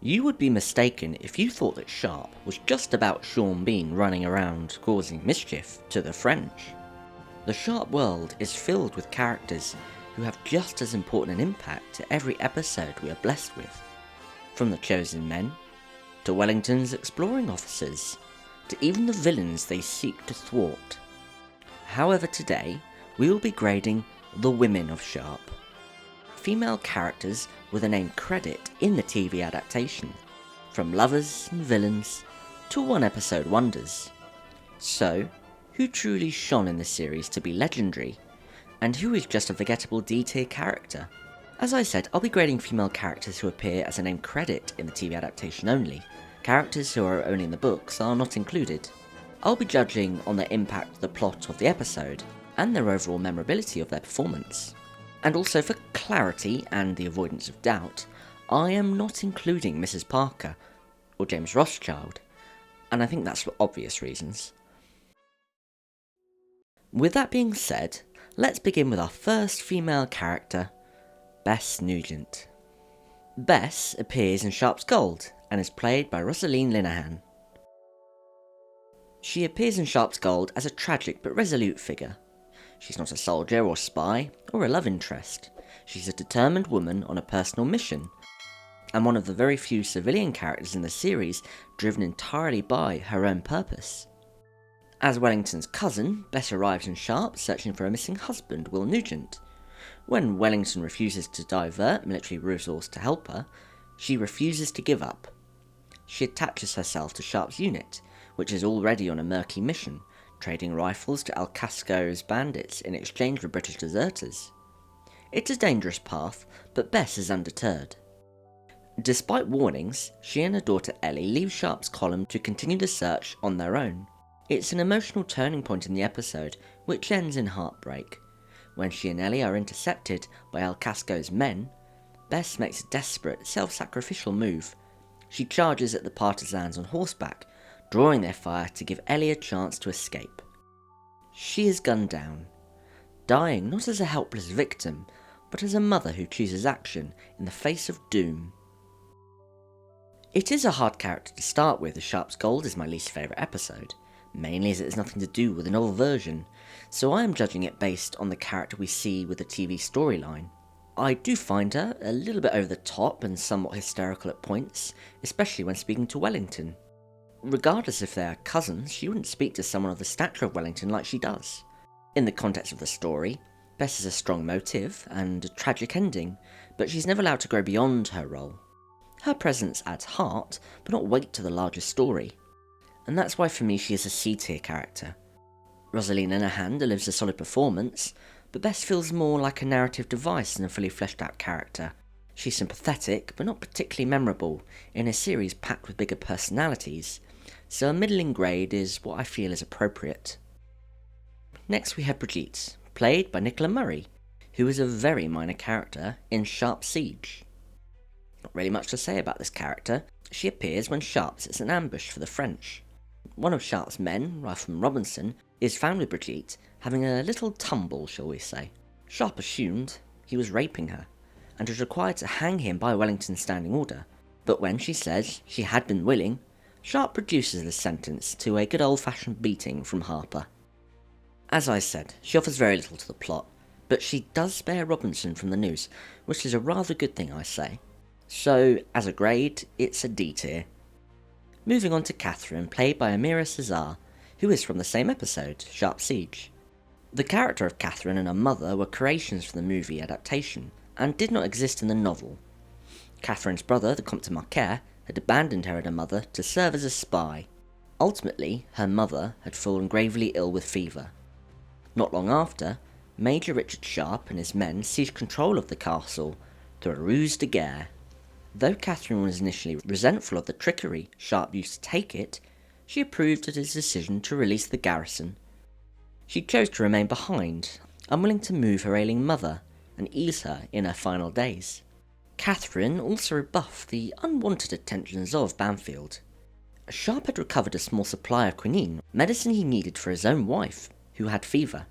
You would be mistaken if you thought that Sharpe was just about Sean Bean running around causing mischief to the French. The Sharpe world is filled with characters who have just as important an impact to every episode we are blessed with. From the chosen men, to Wellington's exploring officers, to even the villains they seek to thwart. However, today we will be grading the women of Sharpe. Female characters with a name credit in the TV adaptation, from lovers and villains to one-episode wonders. So, who truly shone in the series to be legendary, and who is just a forgettable D-tier character? As I said, I'll be grading female characters who appear as a name credit in the TV adaptation only. Characters who are only in the books are not included. I'll be judging on their impact on the plot of the episode, and their overall memorability of their performance. And also for clarity and the avoidance of doubt, I am not including Mrs. Parker or James Rothschild, and I think that's for obvious reasons. With that being said, let's begin with our first female character, Bess Nugent. Bess appears in Sharpe's Gold and is played by Rosaline Linehan. She appears in Sharpe's Gold as a tragic but resolute figure. She's not a soldier or spy or a love interest. She's a determined woman on a personal mission, and one of the very few civilian characters in the series driven entirely by her own purpose. As Wellington's cousin, Bess arrives in Sharpe searching for a missing husband, Will Nugent. When Wellington refuses to divert military resource to help her, she refuses to give up. She attaches herself to Sharpe's unit, which is already on a murky mission, trading rifles to Al Casco's bandits in exchange for British deserters. It's a dangerous path, but Bess is undeterred. Despite warnings, she and her daughter Ellie leave Sharpe's column to continue the search on their own. It's an emotional turning point in the episode, which ends in heartbreak. When she and Ellie are intercepted by Al Casco's men, Bess makes a desperate, self-sacrificial move. She charges at the partisans on horseback, drawing their fire to give Ellie a chance to escape. She is gunned down, dying not as a helpless victim, but as a mother who chooses action in the face of doom. It is a hard character to start with, as Sharpe's Gold is my least favourite episode, mainly as it has nothing to do with the novel version, so I am judging it based on the character we see with the TV storyline. I do find her a little bit over the top and somewhat hysterical at points, especially when speaking to Wellington. Regardless if they are cousins, she wouldn't speak to someone of the stature of Wellington like she does. In the context of the story, Bess has a strong motive and a tragic ending, but she's never allowed to grow beyond her role. Her presence adds heart, but not weight to the larger story. And that's why for me she is a C-tier character. Rosaline Linehan delivers a solid performance, but Bess feels more like a narrative device than a fully fleshed out character. She's sympathetic, but not particularly memorable, in a series packed with bigger personalities, so a middling grade is what I feel is appropriate. Next we have Brigitte, played by Nicola Murray, who is a very minor character in Sharpe Siege. Not really much to say about this character. She appears when Sharpe sets an ambush for the French. One of Sharpe's men, Rifleman Robinson, is found with Brigitte having a little tumble, shall we say. Sharpe assumed he was raping her, and was required to hang him by Wellington's standing order, but when she says she had been willing, Sharpe reduces the sentence to a good old-fashioned beating from Harper. As I said, she offers very little to the plot, but she does spare Robinson from the noose, which is a rather good thing, I say. So, as a grade, it's a D tier. Moving on to Catherine, played by Amira Cesar, who is from the same episode, Sharpe Siege. The character of Catherine and her mother were creations for the movie adaptation, and did not exist in the novel. Catherine's brother, the Comte de Marquet, had abandoned her and her mother to serve as a spy. Ultimately, her mother had fallen gravely ill with fever. Not long after, Major Richard Sharpe and his men seized control of the castle through a ruse de guerre. Though Catherine was initially resentful of the trickery Sharpe used to take it, she approved of his decision to release the garrison. She chose to remain behind, unwilling to move her ailing mother and ease her in her final days. Catherine also rebuffed the unwanted attentions of Banfield. Sharpe had recovered a small supply of quinine, medicine he needed for his own wife, who had fever.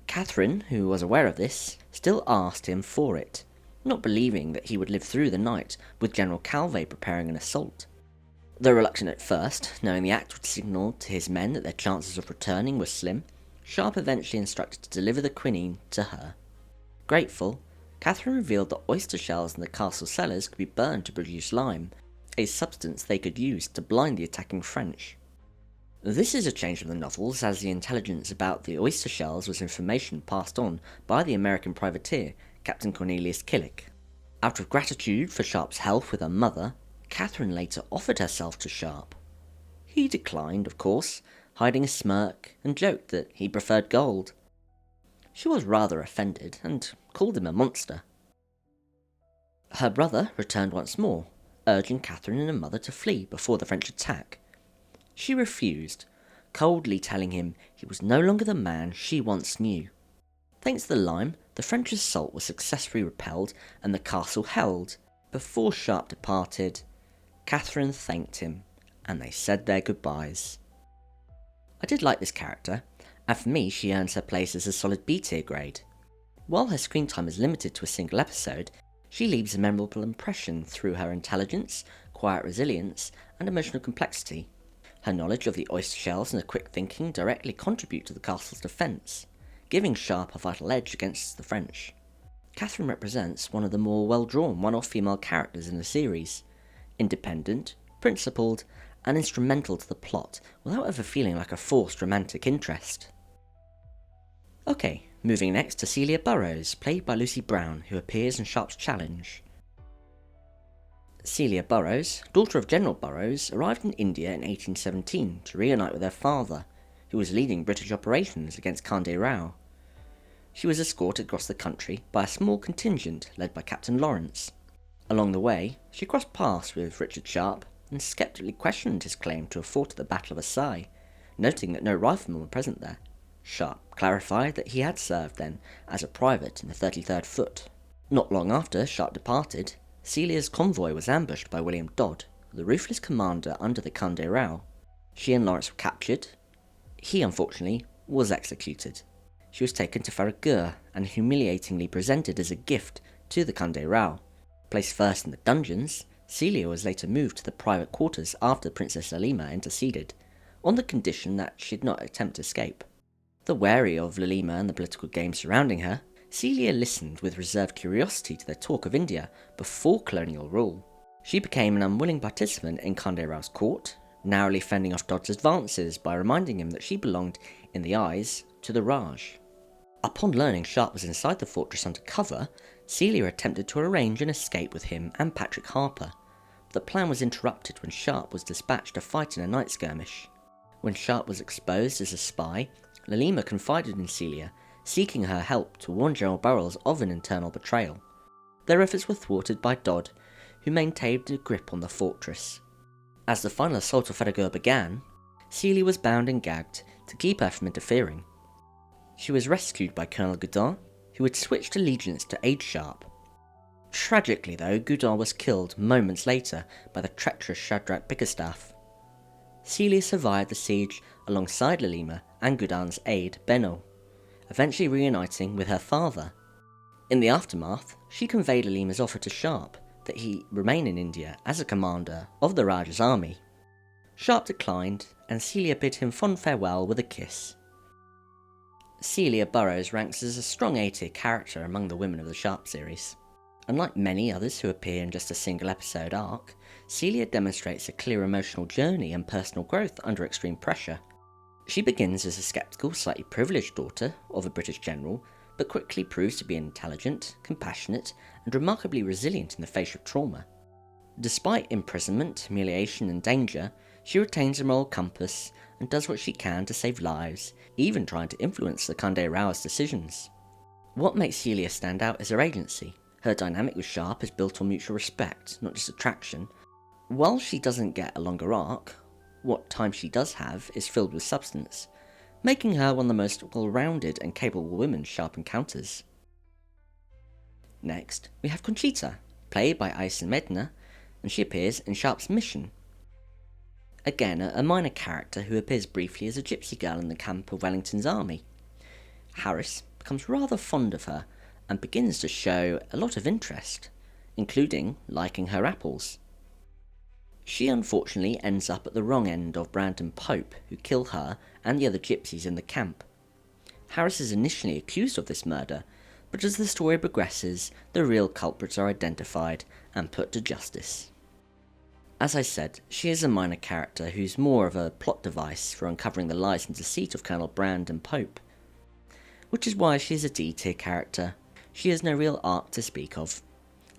Catherine, who was aware of this, still asked him for it, not believing that he would live through the night with General Calvé preparing an assault. Though reluctant at first, knowing the act would signal to his men that their chances of returning were slim, Sharpe eventually instructed to deliver the quinine to her. Grateful, Catherine revealed that oyster shells in the castle cellars could be burned to produce lime, a substance they could use to blind the attacking French. This is a change from the novels, as the intelligence about the oyster shells was information passed on by the American privateer, Captain Cornelius Killick. Out of gratitude for Sharpe's help with her mother, Catherine later offered herself to Sharpe. He declined, of course, hiding a smirk, and joked that he preferred gold. She was rather offended, and called him a monster. Her brother returned once more, urging Catherine and her mother to flee before the French attack. She refused, coldly telling him he was no longer the man she once knew. Thanks to the lime, the French assault was successfully repelled and the castle held. Before Sharpe departed, Catherine thanked him, and they said their goodbyes. I did like this character, and for me she earns her place as a solid B-tier grade. While her screen time is limited to a single episode, she leaves a memorable impression through her intelligence, quiet resilience, and emotional complexity. Her knowledge of the oyster shells and her quick thinking directly contribute to the castle's defence, giving Sharpe a vital edge against the French. Catherine represents one of the more well-drawn one-off female characters in the series, independent, principled, and instrumental to the plot without ever feeling like a forced romantic interest. Okay, moving next to Celia Burrows, played by Lucy Brown, who appears in Sharpe's challenge. Celia Burrows, daughter of General Burrows, arrived in India in 1817 to reunite with her father, who was leading British operations against Kande Rao. She was escorted across the country by a small contingent led by Captain Lawrence. Along the way, she crossed paths with Richard Sharpe and sceptically questioned his claim to have fought at the Battle of Assaye, noting that no riflemen were present there. Sharpe clarified that he had served then as a private in the 33rd Foot. Not long after Sharpe departed, Celia's convoy was ambushed by William Dodd, the ruthless commander under the Kande Rao. She and Lawrence were captured. He, unfortunately, was executed. She was taken to Faragur and humiliatingly presented as a gift to the Kande Rao. Placed first in the dungeons, Celia was later moved to the private quarters after Princess Lalima interceded, on the condition that she did not attempt to escape. Though wary of Lalima and the political games surrounding her, Celia listened with reserved curiosity to their talk of India before colonial rule. She became an unwilling participant in Kande Rao's court, narrowly fending off Dodd's advances by reminding him that she belonged, in the eyes, to the Raj. Upon learning Sharpe was inside the fortress under cover, Celia attempted to arrange an escape with him and Patrick Harper. The plan was interrupted when Sharpe was dispatched to fight in a night skirmish. When Sharpe was exposed as a spy, Lalima confided in Celia, seeking her help to warn General Burrows of an internal betrayal. Their efforts were thwarted by Dodd, who maintained a grip on the fortress. As the final assault of Faragur began, Celia was bound and gagged to keep her from interfering. She was rescued by Colonel Goudin, who had switched allegiance to aid Sharpe. Tragically though, Goudin was killed moments later by the treacherous Shadrach Bickerstaff. Celia survived the siege alongside Lalima and Goudin's aide Benno, eventually reuniting with her father. In the aftermath, she conveyed Lalima's offer to Sharpe that he remain in India as a commander of the Raja's army. Sharpe declined, and Celia bid him fond farewell with a kiss. Celia Burrows ranks as a strong A-tier character among the women of the Sharpe series. Unlike many others who appear in just a single episode arc, Celia demonstrates a clear emotional journey and personal growth under extreme pressure. She begins as a sceptical, slightly privileged daughter of a British general, but quickly proves to be intelligent, compassionate, and remarkably resilient in the face of trauma. Despite imprisonment, humiliation, and danger, she retains a moral compass and does what she can to save lives, even trying to influence the Kande Rao's decisions. What makes Celia stand out is her agency. Her dynamic with Sharpe is built on mutual respect, not just attraction. While she doesn't get a longer arc, what time she does have is filled with substance, making her one of the most well-rounded and capable women Sharpe encounters. Next, we have Conchita, played by Aysen Medina, and she appears in Sharpe's Mission. Again, a minor character who appears briefly as a gypsy girl in the camp of Wellington's army. Harris becomes rather fond of her, and begins to show a lot of interest, including liking her apples. She unfortunately ends up at the wrong end of Brand and Pope, who kill her and the other gypsies in the camp. Harris is initially accused of this murder, but as the story progresses, the real culprits are identified and put to justice. As I said, she is a minor character who's more of a plot device for uncovering the lies and deceit of Colonel Brand and Pope, which is why she is a D-tier character. She has no real arc to speak of,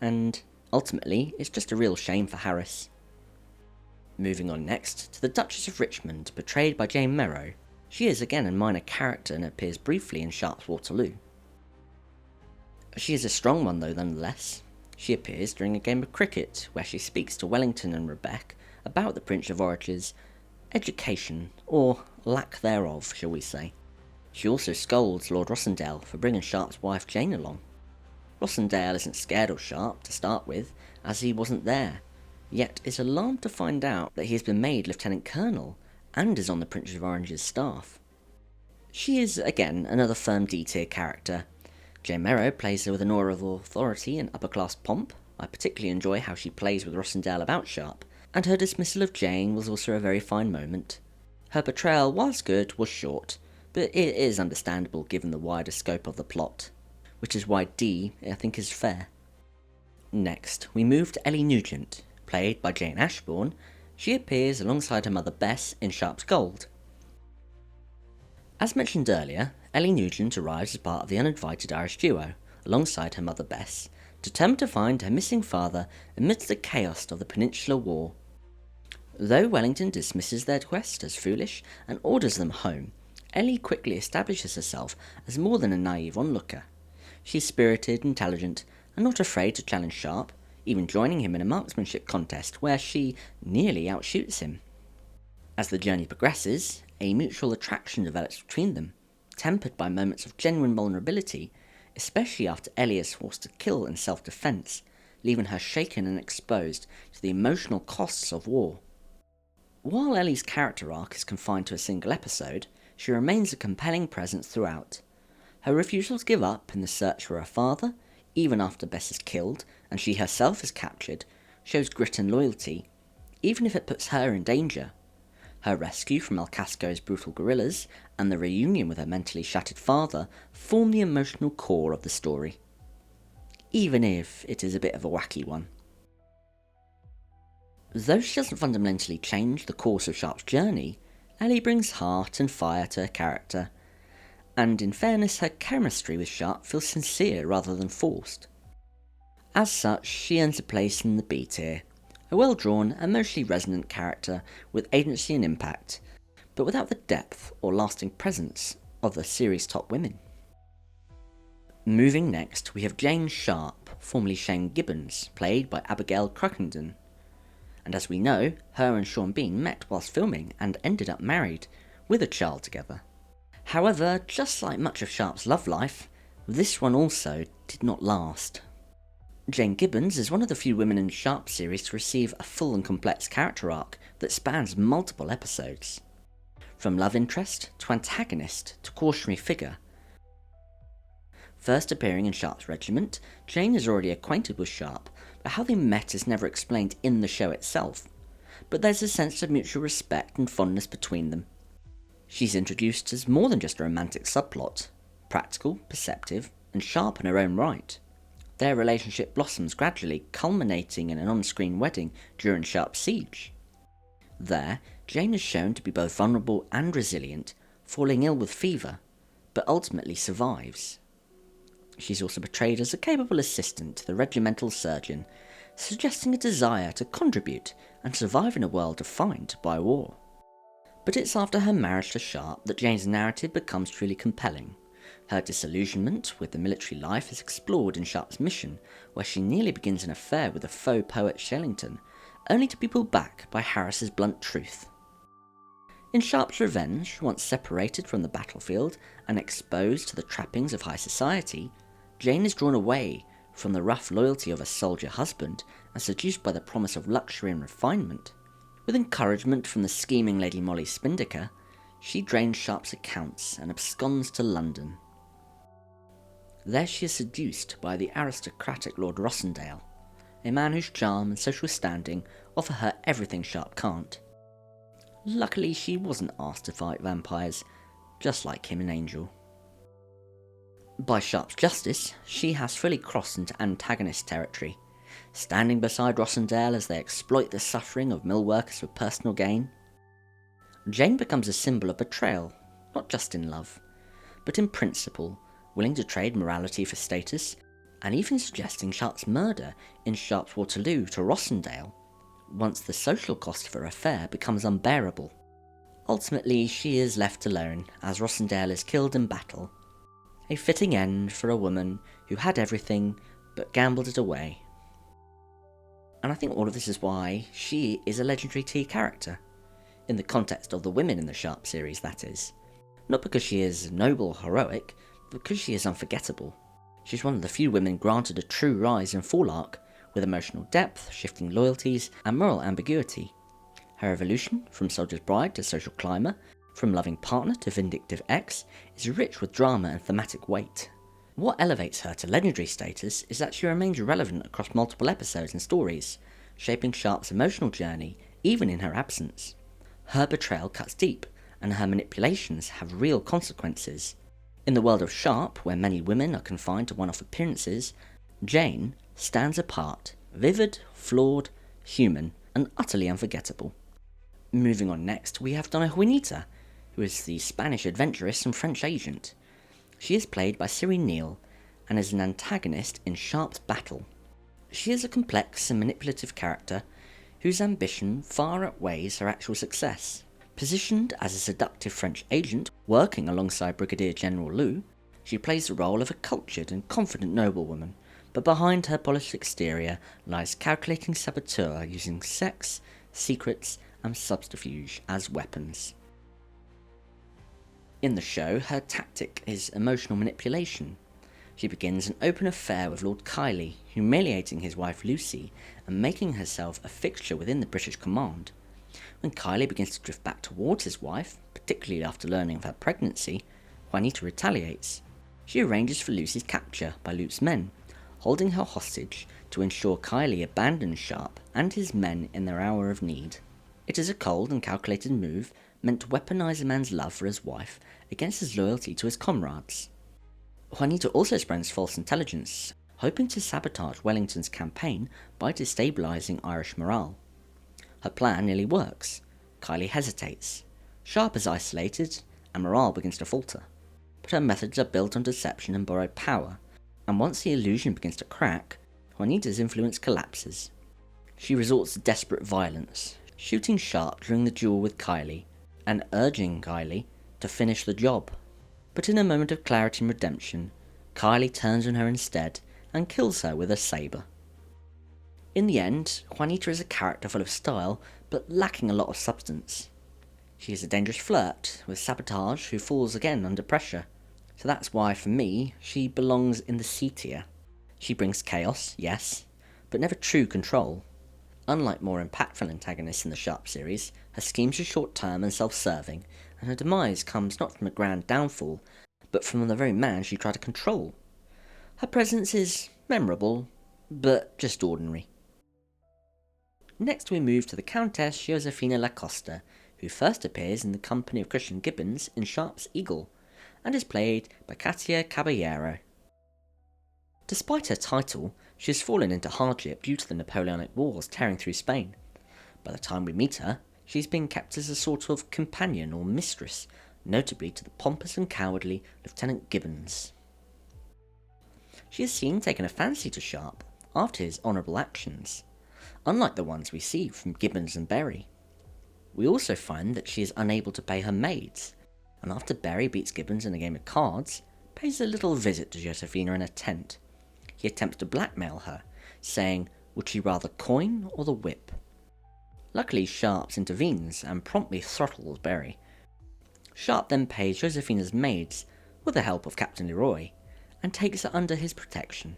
and ultimately it's just a real shame for Harris. Moving on next to the Duchess of Richmond, portrayed by Jane Merrow. She is again a minor character and appears briefly in Sharpe's Waterloo. She is a strong one though nonetheless. She appears during a game of cricket where she speaks to Wellington and Rebecca about the Prince of Orange's education, or lack thereof, shall we say. She also scolds Lord Rossendale for bringing Sharpe's wife Jane along. Rossendale isn't scared of Sharpe to start with, as he wasn't there, yet is alarmed to find out that he has been made Lieutenant Colonel and is on the Prince of Orange's staff. She is, again, another firm D-tier character. Jane Merrow plays her with an aura of authority and upper-class pomp. I particularly enjoy how she plays with Rossendale about Sharpe, and her dismissal of Jane was also a very fine moment. Her portrayal, whilst good, was short, but it is understandable given the wider scope of the plot, which is why D, I think, is fair. Next, we move to Ellie Nugent, played by Jane Ashbourne. She appears alongside her mother Bess in Sharpe's Gold. As mentioned earlier, Ellie Nugent arrives as part of the uninvited Irish duo, alongside her mother Bess, determined to find her missing father amidst the chaos of the Peninsular War. Though Wellington dismisses their quest as foolish and orders them home, Ellie quickly establishes herself as more than a naive onlooker. She's spirited, intelligent, and not afraid to challenge Sharpe, even joining him in a marksmanship contest where she nearly outshoots him. As the journey progresses, a mutual attraction develops between them, tempered by moments of genuine vulnerability, especially after Ellie is forced to kill in self-defense, leaving her shaken and exposed to the emotional costs of war. While Ellie's character arc is confined to a single episode, she remains a compelling presence throughout. Her refusal to give up in the search for her father, even after Bess is killed and she herself is captured, shows grit and loyalty, even if it puts her in danger. Her rescue from El Casco's brutal guerrillas and the reunion with her mentally shattered father form the emotional core of the story, even if it is a bit of a wacky one. Though she doesn't fundamentally change the course of Sharpe's journey, Ellie brings heart and fire to her character, and in fairness her chemistry with Sharpe feels sincere rather than forced. As such, she earns a place in the B tier, a well-drawn, emotionally resonant character with agency and impact, but without the depth or lasting presence of the series' top women. Moving next, we have Jane Sharpe, formerly Shane Gibbons, played by Abigail Cruckenden. And as we know, her and Sean Bean met whilst filming and ended up married, with a child together. However, just like much of Sharpe's love life, this one also did not last. Jane Gibbons is one of the few women in Sharpe series to receive a full and complex character arc that spans multiple episodes. From love interest to antagonist to cautionary figure. First appearing in Sharpe's regiment, Jane is already acquainted with Sharpe, but how they met is never explained in the show itself. But there's a sense of mutual respect and fondness between them. She's introduced as more than just a romantic subplot, practical, perceptive, and sharp in her own right. Their relationship blossoms gradually, culminating in an on-screen wedding during Sharpe's siege. There, Jane is shown to be both vulnerable and resilient, falling ill with fever, but ultimately survives. She's also portrayed as a capable assistant to the regimental surgeon, suggesting a desire to contribute and survive in a world defined by war. But it's after her marriage to Sharpe that Jane's narrative becomes truly compelling. Her disillusionment with the military life is explored in Sharpe's mission, where she nearly begins an affair with the faux poet Shellington, only to be pulled back by Harris's blunt truth. In Sharpe's revenge, once separated from the battlefield and exposed to the trappings of high society, Jane is drawn away from the rough loyalty of a soldier husband and seduced by the promise of luxury and refinement. With encouragement from the scheming Lady Molly Spinnaker, she drains Sharpe's accounts and absconds to London. There she is seduced by the aristocratic Lord Rossendale, a man whose charm and social standing offer her everything Sharpe can't. Luckily, she wasn't asked to fight vampires, just like him in Angel. By Sharpe's justice, she has fully crossed into antagonist territory, standing beside Rossendale as they exploit the suffering of mill workers for personal gain. Jane becomes a symbol of betrayal, not just in love, but in principle, willing to trade morality for status, and even suggesting Sharpe's murder in Sharpe's Waterloo to Rossendale, once the social cost of her affair becomes unbearable. Ultimately, she is left alone as Rossendale is killed in battle. A fitting end for a woman who had everything but gambled it away. And I think all of this is why she is a legendary T character, in the context of the women in the Sharpe series, that is. Not because she is noble or heroic, but because she is unforgettable. She's one of the few women granted a true rise and fall arc, with emotional depth, shifting loyalties, and moral ambiguity. Her evolution, from soldier's bride to social climber, from loving partner to vindictive ex, is rich with drama and thematic weight. What elevates her to legendary status is that she remains relevant across multiple episodes and stories, shaping Sharpe's emotional journey even in her absence. Her betrayal cuts deep, and her manipulations have real consequences. In the world of Sharpe, where many women are confined to one-off appearances, Jane stands apart, vivid, flawed, human, and utterly unforgettable. Moving on next, we have Donna Juanita, who is the Spanish adventuress and French agent. She is played by Siri Neal, and is an antagonist in Sharpe's battle. She is a complex and manipulative character, whose ambition far outweighs her actual success. Positioned as a seductive French agent working alongside Brigadier General Lou, she plays the role of a cultured and confident noblewoman, but behind her polished exterior lies calculating saboteur using sex, secrets, and subterfuge as weapons. In the show, her tactic is emotional manipulation. She begins an open affair with Lord Kiley, humiliating his wife Lucy and making herself a fixture within the British command. When Kiley begins to drift back towards his wife, particularly after learning of her pregnancy, Juanita retaliates. She arranges for Lucy's capture by Luke's men, holding her hostage to ensure Kiley abandons Sharpe and his men in their hour of need. It is a cold and calculated move meant to weaponize a man's love for his wife against his loyalty to his comrades. Juanita also spreads false intelligence, hoping to sabotage Wellington's campaign by destabilizing Irish morale. Her plan nearly works. Kiley hesitates. Sharpe is isolated, and morale begins to falter. But her methods are built on deception and borrowed power, and once the illusion begins to crack, Juanita's influence collapses. She resorts to desperate violence, shooting Sharpe during the duel with Kiley, and urging Kiley to finish the job. But in a moment of clarity and redemption, Kiley turns on her instead and kills her with a sabre. In the end, Juanita is a character full of style, but lacking a lot of substance. She is a dangerous flirt with sabotage who falls again under pressure, so that's why, for me, she belongs in the C tier. She brings chaos, yes, but never true control. Unlike more impactful antagonists in the Sharpe series, her schemes are short-term and self-serving, and her demise comes not from a grand downfall, but from the very man she tried to control. Her presence is memorable, but just ordinary. Next we move to the Countess Josefina Lacosta, who first appears in the company of Christian Gibbons in Sharpe's Eagle, and is played by Katia Caballero. Despite her title, she has fallen into hardship due to the Napoleonic Wars tearing through Spain. By the time we meet her, she's being kept as a sort of companion or mistress, notably to the pompous and cowardly Lieutenant Gibbons. She is seen taking a fancy to Sharpe after his honourable actions, unlike the ones we see from Gibbons and Berry. We also find that she is unable to pay her maids, and after Berry beats Gibbons in a game of cards, pays a little visit to Josefina in a tent. He attempts to blackmail her, saying, would she rather coin or the whip? Luckily, Sharpe intervenes and promptly throttles Berry. Sharpe then pays Josefina's maids, with the help of Captain Leroy, and takes her under his protection.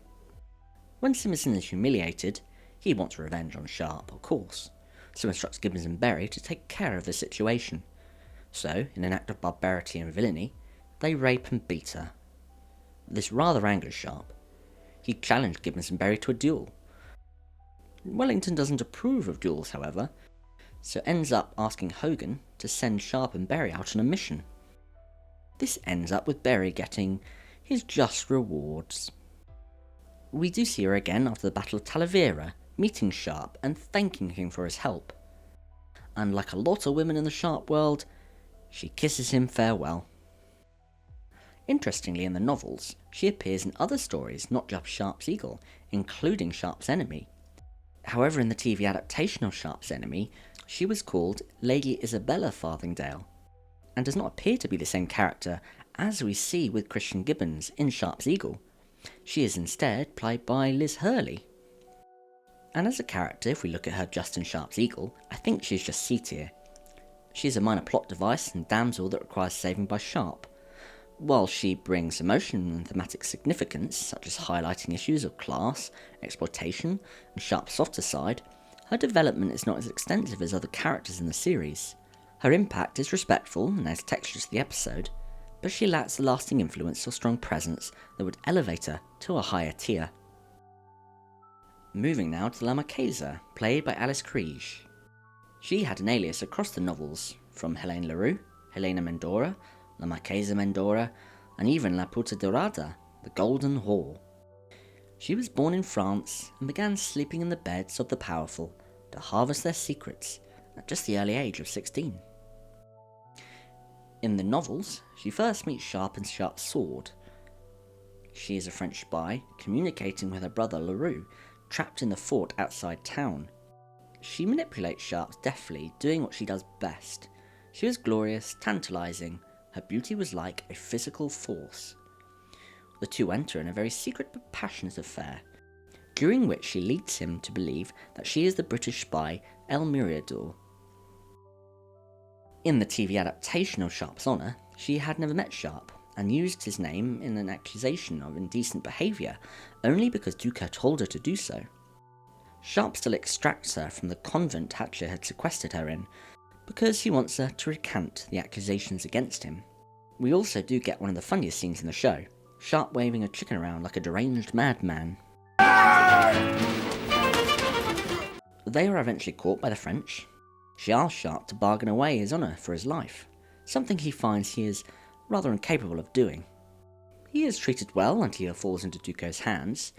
When Simpson is humiliated, he wants revenge on Sharpe, of course, so instructs Gibbons and Berry to take care of the situation. So, in an act of barbarity and villainy, they rape and beat her. This rather angers Sharpe. He challenged Gibbons and Berry to a duel. Wellington doesn't approve of duels, however, so ends up asking Hogan to send Sharpe and Berry out on a mission. This ends up with Berry getting his just rewards. We do see her again after the Battle of Talavera, meeting Sharpe and thanking him for his help. And like a lot of women in the Sharpe world, she kisses him farewell. Interestingly, in the novels, she appears in other stories, not just Sharpe's Eagle, including Sharpe's Enemy. However, in the TV adaptation of Sharpe's Enemy, she was called Lady Isabella Farthingale, and does not appear to be the same character as we see with Christian Gibbons in Sharpe's Eagle. She is instead played by Liz Hurley. And as a character, if we look at her just in Sharpe's Eagle, I think she's just C tier. She is a minor plot device and damsel that requires saving by Sharpe. While she brings emotion and thematic significance, such as highlighting issues of class, exploitation, and Sharpe's softer side, her development is not as extensive as other characters in the series. Her impact is respectful and adds texture to the episode, but she lacks the lasting influence or strong presence that would elevate her to a higher tier. Moving now to La Marquesa, played by Alice Kriege. She had an alias across the novels, from Helene Leroux, Helena Mendora, La Marquesa Mendora, and even La Puta Dorada, the Golden Whore. She was born in France and began sleeping in the beds of the powerful to harvest their secrets at just the early age of 16. In the novels, she first meets Sharpe and Sharpe's sword. She is a French spy communicating with her brother Leroux, trapped in the fort outside town. She manipulates Sharpe deftly, doing what she does best. She was glorious, tantalising. Her beauty was like a physical force. The two enter in a very secret but passionate affair, during which she leads him to believe that she is the British spy El Mirador. In the TV adaptation of Sharpe's Honour, she had never met Sharpe, and used his name in an accusation of indecent behaviour, only because Ducas told her to do so. Sharpe still extracts her from the convent Hatcher had sequestered her in, because he wants her to recant the accusations against him. We also do get one of the funniest scenes in the show, Sharpe waving a chicken around like a deranged madman. They are eventually caught by the French. She asks Sharpe to bargain away his honour for his life, something he finds he is rather incapable of doing. He is treated well until he falls into Ducas's hands.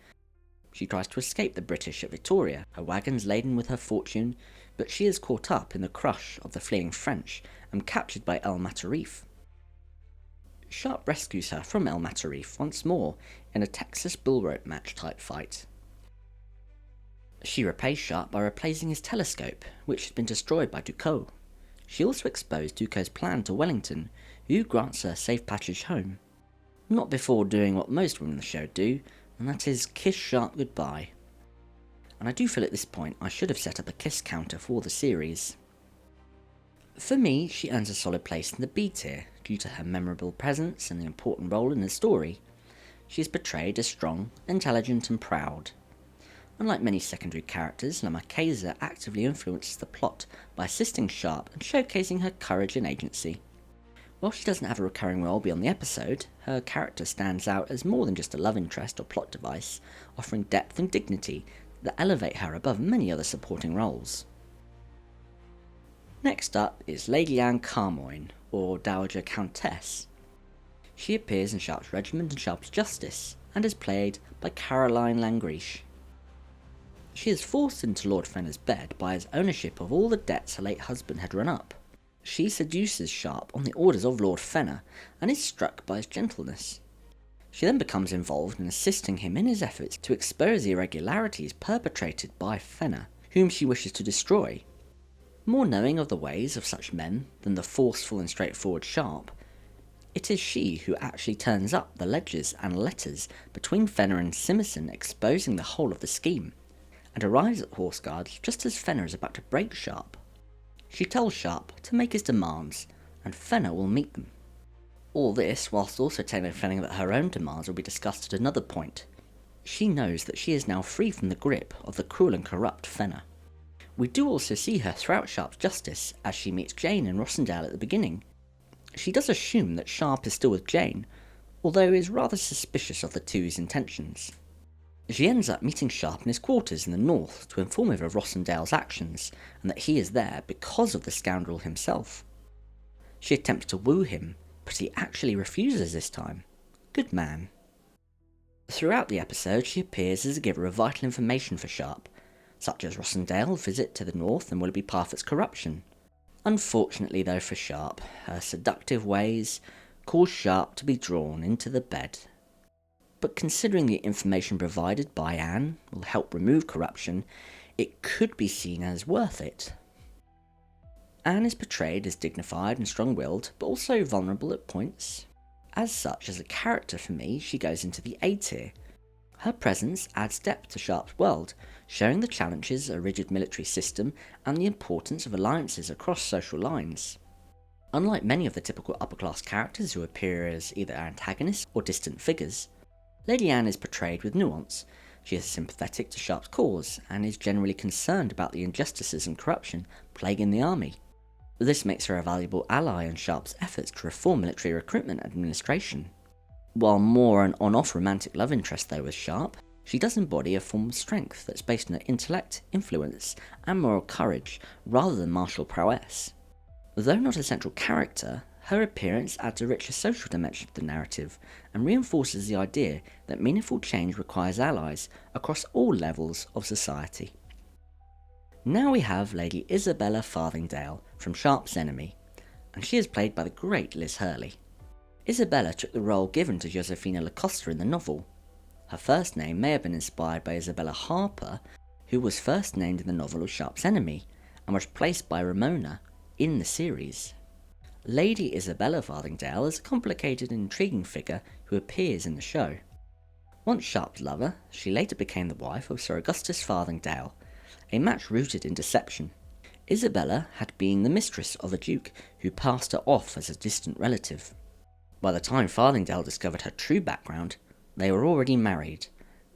She tries to escape the British at Vittoria, her wagons laden with her fortune, but she is caught up in the crush of the fleeing French and captured by El Matarif. Sharpe rescues her from El Matarif once more in a Texas bull rope match type fight. She repays Sharpe by replacing his telescope, which had been destroyed by Ducas. She also exposed Ducas's plan to Wellington, who grants her safe passage home. Not before doing what most women in the show do, and that is kiss Sharpe goodbye. And I do feel at this point I should have set up a kiss counter for the series. For me, she earns a solid place in the B tier due to her memorable presence and the important role in the story. She is portrayed as strong, intelligent and proud. Unlike many secondary characters, La Marquesa actively influences the plot by assisting Sharpe and showcasing her courage and agency. While she doesn't have a recurring role beyond the episode, her character stands out as more than just a love interest or plot device, offering depth and dignity that elevate her above many other supporting roles. Next up is Lady Anne Carmoyne, or Dowager Countess. She appears in Sharpe's Regiment and Sharpe's Justice, and is played by Caroline Langriche. She is forced into Lord Fenner's bed by his ownership of all the debts her late husband had run up. She seduces Sharpe on the orders of Lord Fenner, and is struck by his gentleness. She then becomes involved in assisting him in his efforts to expose the irregularities perpetrated by Fenner, whom she wishes to destroy. More knowing of the ways of such men than the forceful and straightforward Sharpe, it is she who actually turns up the ledgers and letters between Fenner and Simmerson, exposing the whole of the scheme, and arrives at Horse Guards just as Fenner is about to break Sharpe. She tells Sharpe to make his demands, and Fenner will meet them. All this whilst also telling Fenner that her own demands will be discussed at another point. She knows that she is now free from the grip of the cruel and corrupt Fenner. We do also see her throughout Sharpe's Justice as she meets Jane and Rossendale at the beginning. She does assume that Sharpe is still with Jane, although is rather suspicious of the two's intentions. She ends up meeting Sharpe in his quarters in the north to inform him of Rossendale's actions, and that he is there because of the scoundrel himself. She attempts to woo him, but he actually refuses this time. Good man. Throughout the episode, she appears as a giver of vital information for Sharpe, such as Rossendale's visit to the north and Willoughby Parfitt's corruption. Unfortunately though for Sharpe, her seductive ways cause Sharpe to be drawn into the bed. But considering the information provided by Anne will help remove corruption, it could be seen as worth it. Anne is portrayed as dignified and strong-willed, but also vulnerable at points. As such, as a character for me, she goes into the A tier. Her presence adds depth to Sharpe's world, showing the challenges of a rigid military system and the importance of alliances across social lines. Unlike many of the typical upper-class characters who appear as either antagonists or distant figures, Lady Anne is portrayed with nuance. She is sympathetic to Sharpe's cause and is generally concerned about the injustices and corruption plaguing the army. This makes her a valuable ally in Sharpe's efforts to reform military recruitment and administration. While more an on-off romantic love interest though with Sharpe, she does embody a form of strength that's based on her intellect, influence, and moral courage rather than martial prowess. Though not a central character, her appearance adds a richer social dimension to the narrative and reinforces the idea that meaningful change requires allies across all levels of society. Now we have Lady Isabella Farthingdale from Sharpe's enemy, and she is played by the great Liz Hurley. Isabella took the role given to Josefina Lacosta in the novel. Her first name may have been inspired by Isabella Harper, who was first named in the novel of Sharpe's enemy, and was replaced by Ramona in the series. Lady Isabella Farthingdale is a complicated and intriguing figure who appears in the show. Once Sharpe's lover, she later became the wife of Sir Augustus Farthingdale, a match rooted in deception. Isabella had been the mistress of a duke who passed her off as a distant relative. By the time Farthingdale discovered her true background, they were already married,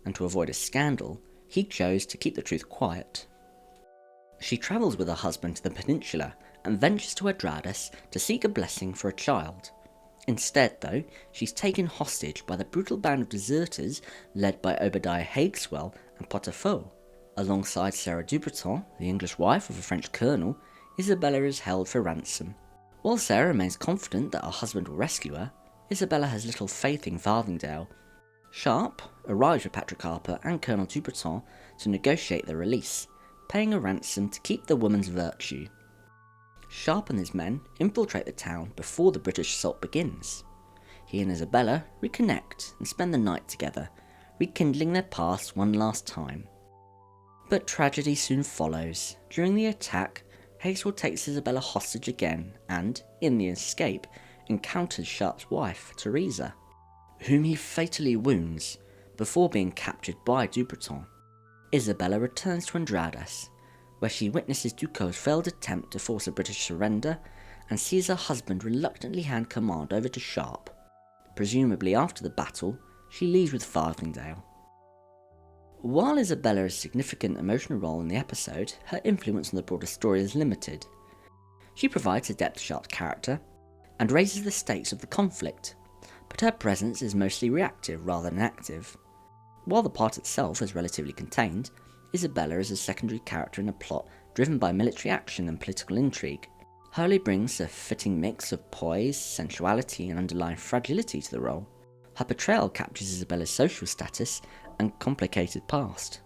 and to avoid a scandal, he chose to keep the truth quiet. She travels with her husband to the peninsula and ventures to Adradas to seek a blessing for a child. Instead, though, she's taken hostage by the brutal band of deserters led by Obadiah Hagueswell and Potterfaux. Alongside Sarah Dubreton, the English wife of a French colonel, Isabella is held for ransom. While Sarah remains confident that her husband will rescue her, Isabella has little faith in Farthingdale. Sharpe arrives with Patrick Harper and Colonel Dubreton to negotiate their release, paying a ransom to keep the woman's virtue. Sharpe and his men infiltrate the town before the British assault begins. He and Isabella reconnect and spend the night together, rekindling their past one last time. But tragedy soon follows. During the attack, Hagueswell takes Isabella hostage again and, in the escape, encounters Sharpe's wife, Teresa, whom he fatally wounds before being captured by Dubreton. Isabella returns to Andradas, where she witnesses Ducos's failed attempt to force a British surrender and sees her husband reluctantly hand command over to Sharpe. Presumably after the battle, she leaves with Farthingdale. While Isabella has a significant emotional role in the episode, her influence on the broader story is limited. She provides a depth to Sharpe's character and raises the stakes of the conflict, but her presence is mostly reactive rather than active. While the part itself is relatively contained, Isabella is a secondary character in a plot driven by military action and political intrigue. Hurley brings a fitting mix of poise, sensuality and underlying fragility to the role. Her portrayal captures Isabella's social status and complicated past.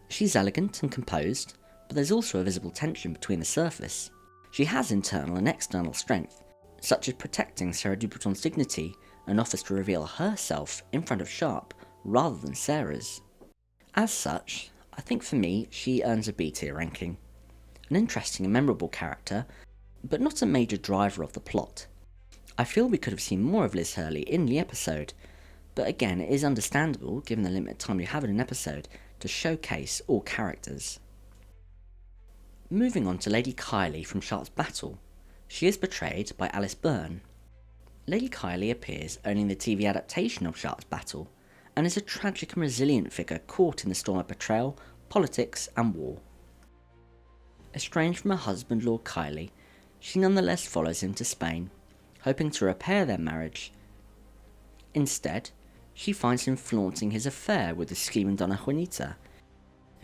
She's elegant and composed, but there's also a visible tension between the surface. She has internal and external strength, such as protecting Sarah Dubreton's dignity and offers to reveal herself in front of Sharpe rather than Sarah's. As such, I think for me she earns a B tier ranking. An interesting and memorable character, but not a major driver of the plot. I feel we could have seen more of Liz Hurley in the episode, but again it is understandable given the limited time you have in an episode to showcase all characters. Moving on to Lady Kylie from Sharpe's Battle. She is portrayed by Alice Byrne. Lady Kylie appears only in the TV adaptation of Sharpe's Battle, and is a tragic and resilient figure caught in the storm of betrayal, politics and war. Estranged from her husband Lord Kylie, she nonetheless follows him to Spain, hoping to repair their marriage. Instead, she finds him flaunting his affair with the scheming Donna Juanita,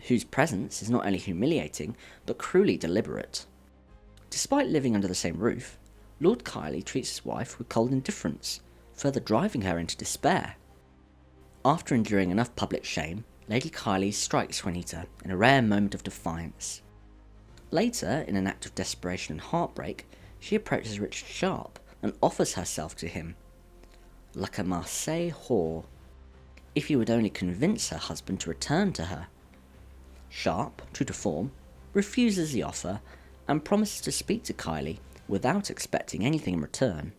whose presence is not only humiliating, but cruelly deliberate. Despite living under the same roof, Lord Kiley treats his wife with cold indifference, further driving her into despair. After enduring enough public shame, Lady Kiley strikes Juanita in a rare moment of defiance. Later, in an act of desperation and heartbreak, she approaches Richard Sharpe and offers herself to him, like a Marseille whore, if he would only convince her husband to return to her. Sharpe, true to form, refuses the offer and promises to speak to Kiley without expecting anything in return.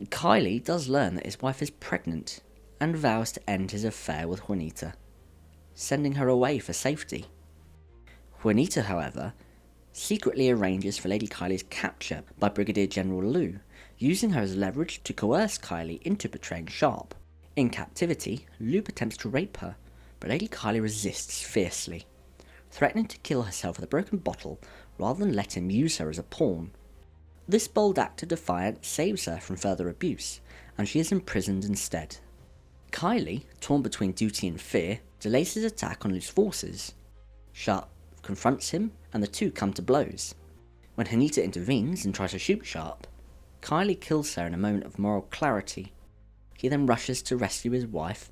Kiley does learn that his wife is pregnant and vows to end his affair with Juanita, sending her away for safety. Juanita, however, secretly arranges for Lady Kiley's capture by Brigadier General Liu, using her as leverage to coerce Kiley into betraying Sharpe. In captivity, Liu attempts to rape her, but Lady Kiley resists fiercely, threatening to kill herself with a broken bottle rather than let him use her as a pawn. This bold act of defiance saves her from further abuse, and she is imprisoned instead. Kiley, torn between duty and fear, delays his attack on Liu's forces. Sharpe confronts him, and the two come to blows. When Juanita intervenes and tries to shoot Sharpe, Kiley kills her in a moment of moral clarity. He then rushes to rescue his wife,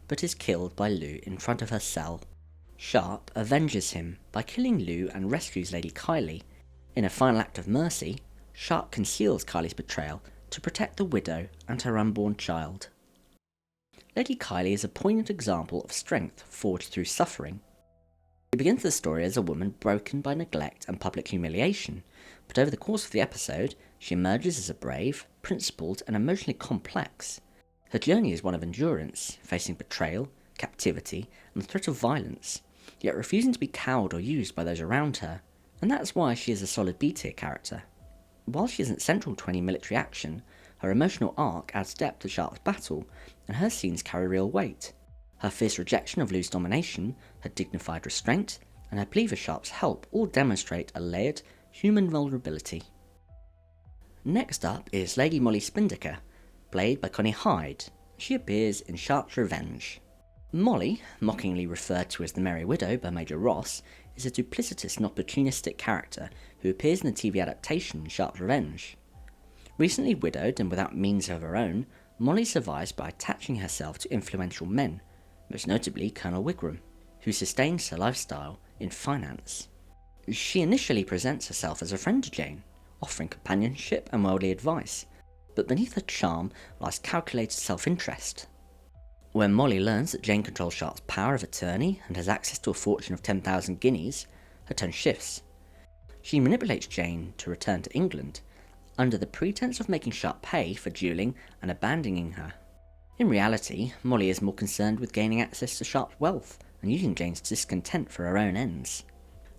but is killed by Liu in front of her cell. Sharpe avenges him by killing Liu and rescues Lady Kiley. In a final act of mercy, Sharpe conceals Kiley's betrayal to protect the widow and her unborn child. Lady Kiley is a poignant example of strength forged through suffering. She begins the story as a woman broken by neglect and public humiliation, but over the course of the episode, she emerges as a brave, principled, and emotionally complex. Her journey is one of endurance, facing betrayal, captivity, and the threat of violence, yet refusing to be cowed or used by those around her, and that's why she is a solid B-tier character. While she isn't central to any military action, her emotional arc adds depth to Sharpe's battle, and her scenes carry real weight. Her fierce rejection of Liu's domination, her dignified restraint, and her plea for Sharpe's help all demonstrate a layered, human vulnerability. Next up is Lady Molly Spinnaker, played by Connie Hyde. She appears in Sharpe's Revenge. Molly, mockingly referred to as the Merry Widow by Major Ross, is a duplicitous and opportunistic character who appears in the TV adaptation Sharpe's Revenge. Recently widowed and without means of her own, Molly survives by attaching herself to influential men, most notably Colonel Wigram, who sustains her lifestyle in finance. She initially presents herself as a friend to Jane, offering companionship and worldly advice, but beneath her charm lies calculated self-interest. When Molly learns that Jane controls Sharpe's power of attorney and has access to a fortune of 10,000 guineas, her tone shifts. She manipulates Jane to return to England, under the pretense of making Sharpe pay for duelling and abandoning her. In reality, Molly is more concerned with gaining access to Sharpe's wealth and using Jane's discontent for her own ends.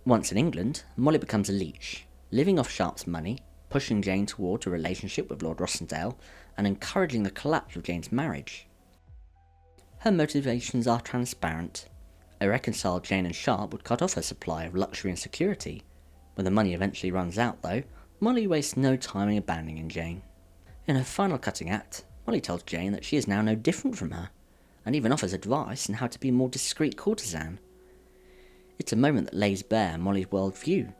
Once in England, Molly becomes a leech, living off Sharpe's money, pushing Jane toward a relationship with Lord Rossendale, and encouraging the collapse of Jane's marriage. Her motivations are transparent. A reconciled Jane and Sharpe would cut off her supply of luxury and security. When the money eventually runs out, though, Molly wastes no time in abandoning Jane. In her final cutting act, Molly tells Jane that she is now no different from her, and even offers advice on how to be a more discreet courtesan. It's a moment that lays bare Molly's worldview,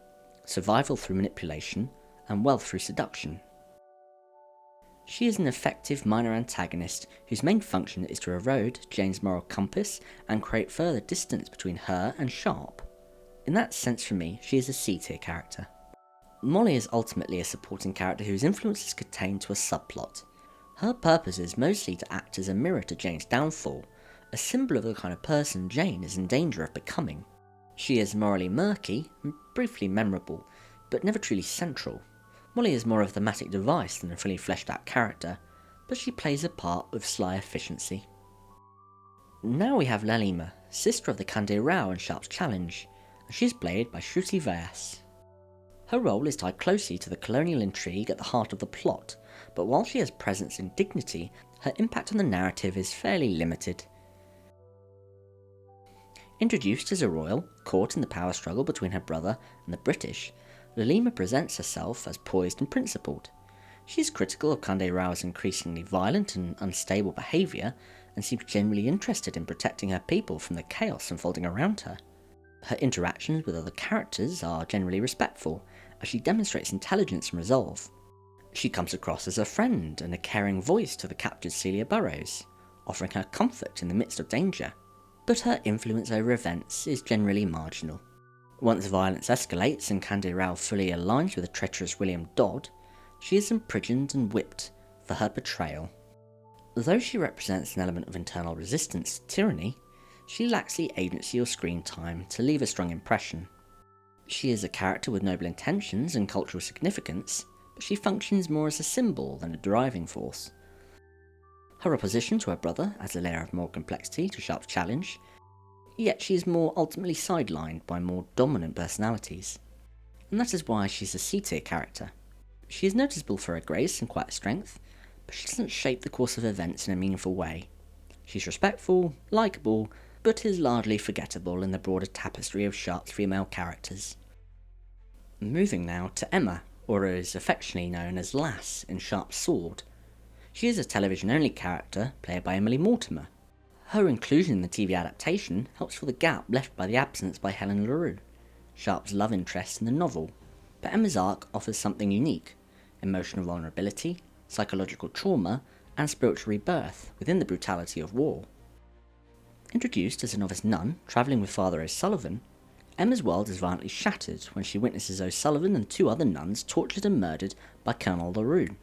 survival through manipulation, and wealth through seduction. She is an effective minor antagonist whose main function is to erode Jane's moral compass and create further distance between her and Sharpe. In that sense, for me, she is a C-tier character. Molly is ultimately a supporting character whose influence is contained to a subplot. Her purpose is mostly to act as a mirror to Jane's downfall, a symbol of the kind of person Jane is in danger of becoming. She is morally murky and briefly memorable, but never truly central. Molly is more of a thematic device than a fully fleshed out character, but she plays a part with sly efficiency. Now we have Lalima, sister of the Kande Rao in Sharpe's Challenge, and she is played by Shruti Vyas. Her role is tied closely to the colonial intrigue at the heart of the plot, but while she has presence and dignity, her impact on the narrative is fairly limited. Introduced as a royal, caught in the power struggle between her brother and the British, Lalima presents herself as poised and principled. She is critical of Kande Rao's increasingly violent and unstable behaviour, and seems genuinely interested in protecting her people from the chaos unfolding around her. Her interactions with other characters are generally respectful, as she demonstrates intelligence and resolve. She comes across as a friend and a caring voice to the captured Celia Burrows, offering her comfort in the midst of danger, but her influence over events is generally marginal. Once violence escalates and Kande Rao fully aligns with the treacherous William Dodd, she is imprisoned and whipped for her betrayal. Though she represents an element of internal resistance to tyranny, she lacks the agency or screen time to leave a strong impression. She is a character with noble intentions and cultural significance, but she functions more as a symbol than a driving force. Her opposition to her brother adds a layer of more complexity to Sharpe's challenge, yet she is more ultimately sidelined by more dominant personalities, and that is why she is a C-tier character. She is noticeable for her grace and quiet strength, but she doesn't shape the course of events in a meaningful way. She's respectful, likeable, but is largely forgettable in the broader tapestry of Sharpe's female characters. Moving now to Emma, or is affectionately known as Lass in Sharpe's Sword. She is a television-only character played by Emily Mortimer. Her inclusion in the TV adaptation helps fill the gap left by the absence by Helen LaRue, Sharpe's love interest in the novel, but Emma's arc offers something unique: emotional vulnerability, psychological trauma, and spiritual rebirth within the brutality of war. Introduced as a novice nun travelling with Father O'Sullivan, Emma's world is violently shattered when she witnesses O'Sullivan and 2 other nuns tortured and murdered by Colonel LaRue.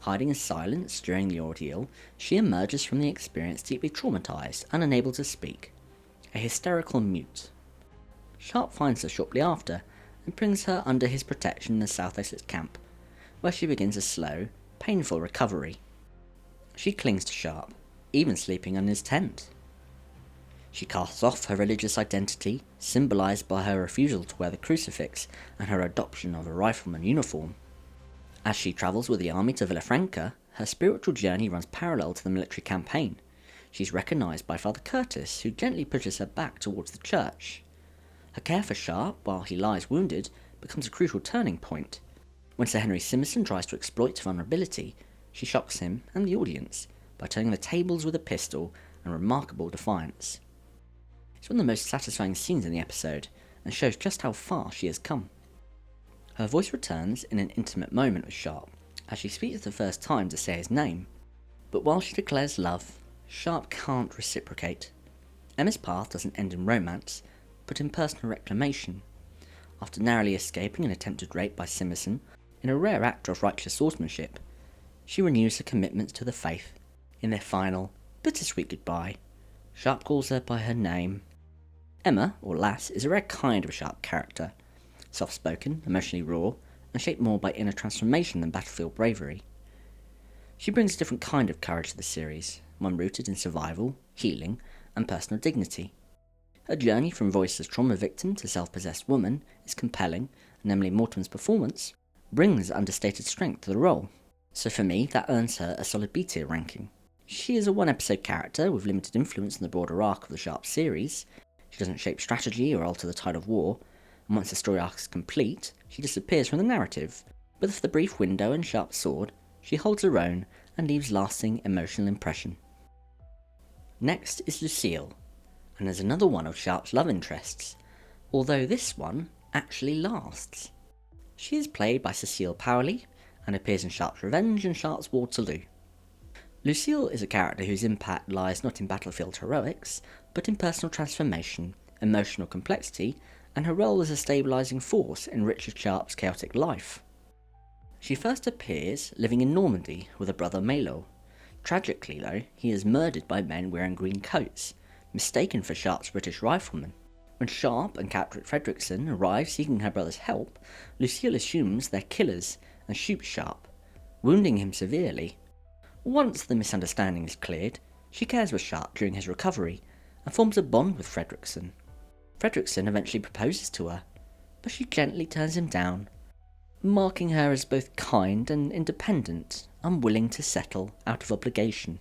Hiding in silence during the ordeal, she emerges from the experience deeply traumatised and unable to speak, a hysterical mute. Sharpe finds her shortly after and brings her under his protection in the South Essex camp, where she begins a slow, painful recovery. She clings to Sharpe, even sleeping in his tent. She casts off her religious identity, symbolised by her refusal to wear the crucifix and her adoption of a rifleman uniform. As she travels with the army to Villafranca, her spiritual journey runs parallel to the military campaign. She's recognised by Father Curtis, who gently pushes her back towards the church. Her care for Sharpe, while he lies wounded, becomes a crucial turning point. When Sir Henry Simmerson tries to exploit vulnerability, she shocks him and the audience by turning the tables with a pistol and remarkable defiance. It's one of the most satisfying scenes in the episode, and shows just how far she has come. Her voice returns in an intimate moment with Sharpe, as she speaks for the first time to say his name, but while she declares love, Sharpe can't reciprocate. Emma's path doesn't end in romance, but in personal reclamation. After narrowly escaping an attempted rape by Simmerson, in a rare act of righteous swordsmanship, she renews her commitment to the faith. In their final, bittersweet goodbye, Sharpe calls her by her name. Emma, or Lass, is a rare kind of Sharpe character, soft-spoken, emotionally raw, and shaped more by inner transformation than battlefield bravery. She brings a different kind of courage to the series, one rooted in survival, healing, and personal dignity. Her journey from voiceless trauma victim to self-possessed woman is compelling, and Emily Mortimer's performance brings understated strength to the role, so for me that earns her a solid B-tier ranking. She is a one-episode character with limited influence in the broader arc of the Sharpe series. She doesn't shape strategy or alter the tide of war, and once the story arc is complete, she disappears from the narrative, but for the brief window in Sharpe's Sword, she holds her own and leaves lasting emotional impression. Next is Lucille, and there's another one of Sharpe's love interests, although this one actually lasts. She is played by Cecile Powley, and appears in Sharpe's Revenge and Sharpe's Waterloo. Lucille is a character whose impact lies not in battlefield heroics, but in personal transformation, emotional complexity, and her role as a stabilising force in Richard Sharpe's chaotic life. She first appears living in Normandy with her brother Melo. Tragically though, he is murdered by men wearing green coats, mistaken for Sharpe's British riflemen. When Sharpe and Captain Fredrickson arrive seeking her brother's help, Lucille assumes they're killers and shoots Sharpe, wounding him severely. Once the misunderstanding is cleared, she cares for Sharpe during his recovery and forms a bond with Fredrickson. Fredrickson eventually proposes to her, but she gently turns him down, marking her as both kind and independent, unwilling to settle out of obligation.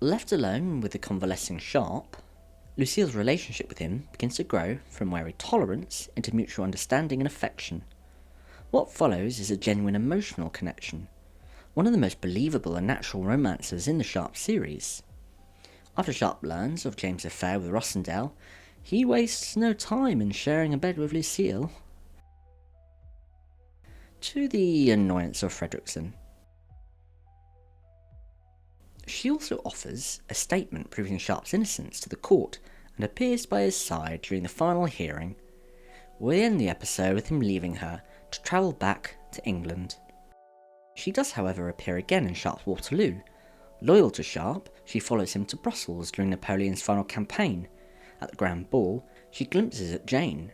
Left alone with the convalescing Sharpe, Lucille's relationship with him begins to grow from wary tolerance into mutual understanding and affection. What follows is a genuine emotional connection, one of the most believable and natural romances in the Sharpe series. After Sharpe learns of James' affair with Rossendale, he wastes no time in sharing a bed with Lucille, to the annoyance of Fredrickson. She also offers a statement proving Sharpe's innocence to the court and appears by his side during the final hearing. We end the episode with him leaving her to travel back to England. She does, however, appear again in Sharpe's Waterloo. Loyal to Sharpe, she follows him to Brussels during Napoleon's final campaign. At the Grand Ball, she glimpses at Jane,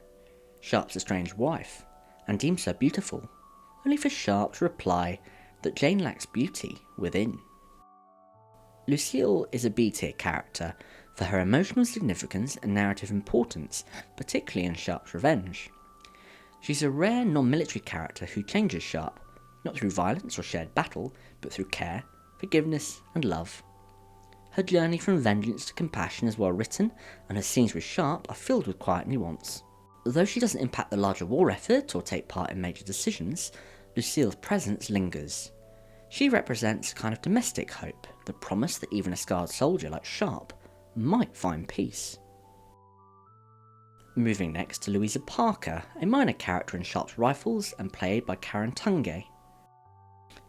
Sharpe's estranged wife, and deems her beautiful, only for Sharpe to reply that Jane lacks beauty within. Lucille is a B-tier character for her emotional significance and narrative importance, particularly in Sharpe's revenge. She's a rare non-military character who changes Sharpe, not through violence or shared battle, but through care, forgiveness and love. Her journey from vengeance to compassion is well written, and her scenes with Sharpe are filled with quiet nuance. Though she doesn't impact the larger war effort or take part in major decisions, Lucille's presence lingers. She represents a kind of domestic hope, the promise that even a scarred soldier like Sharpe might find peace. Moving next to Louisa Parker, a minor character in Sharpe's Rifles and played by Karen Tunge.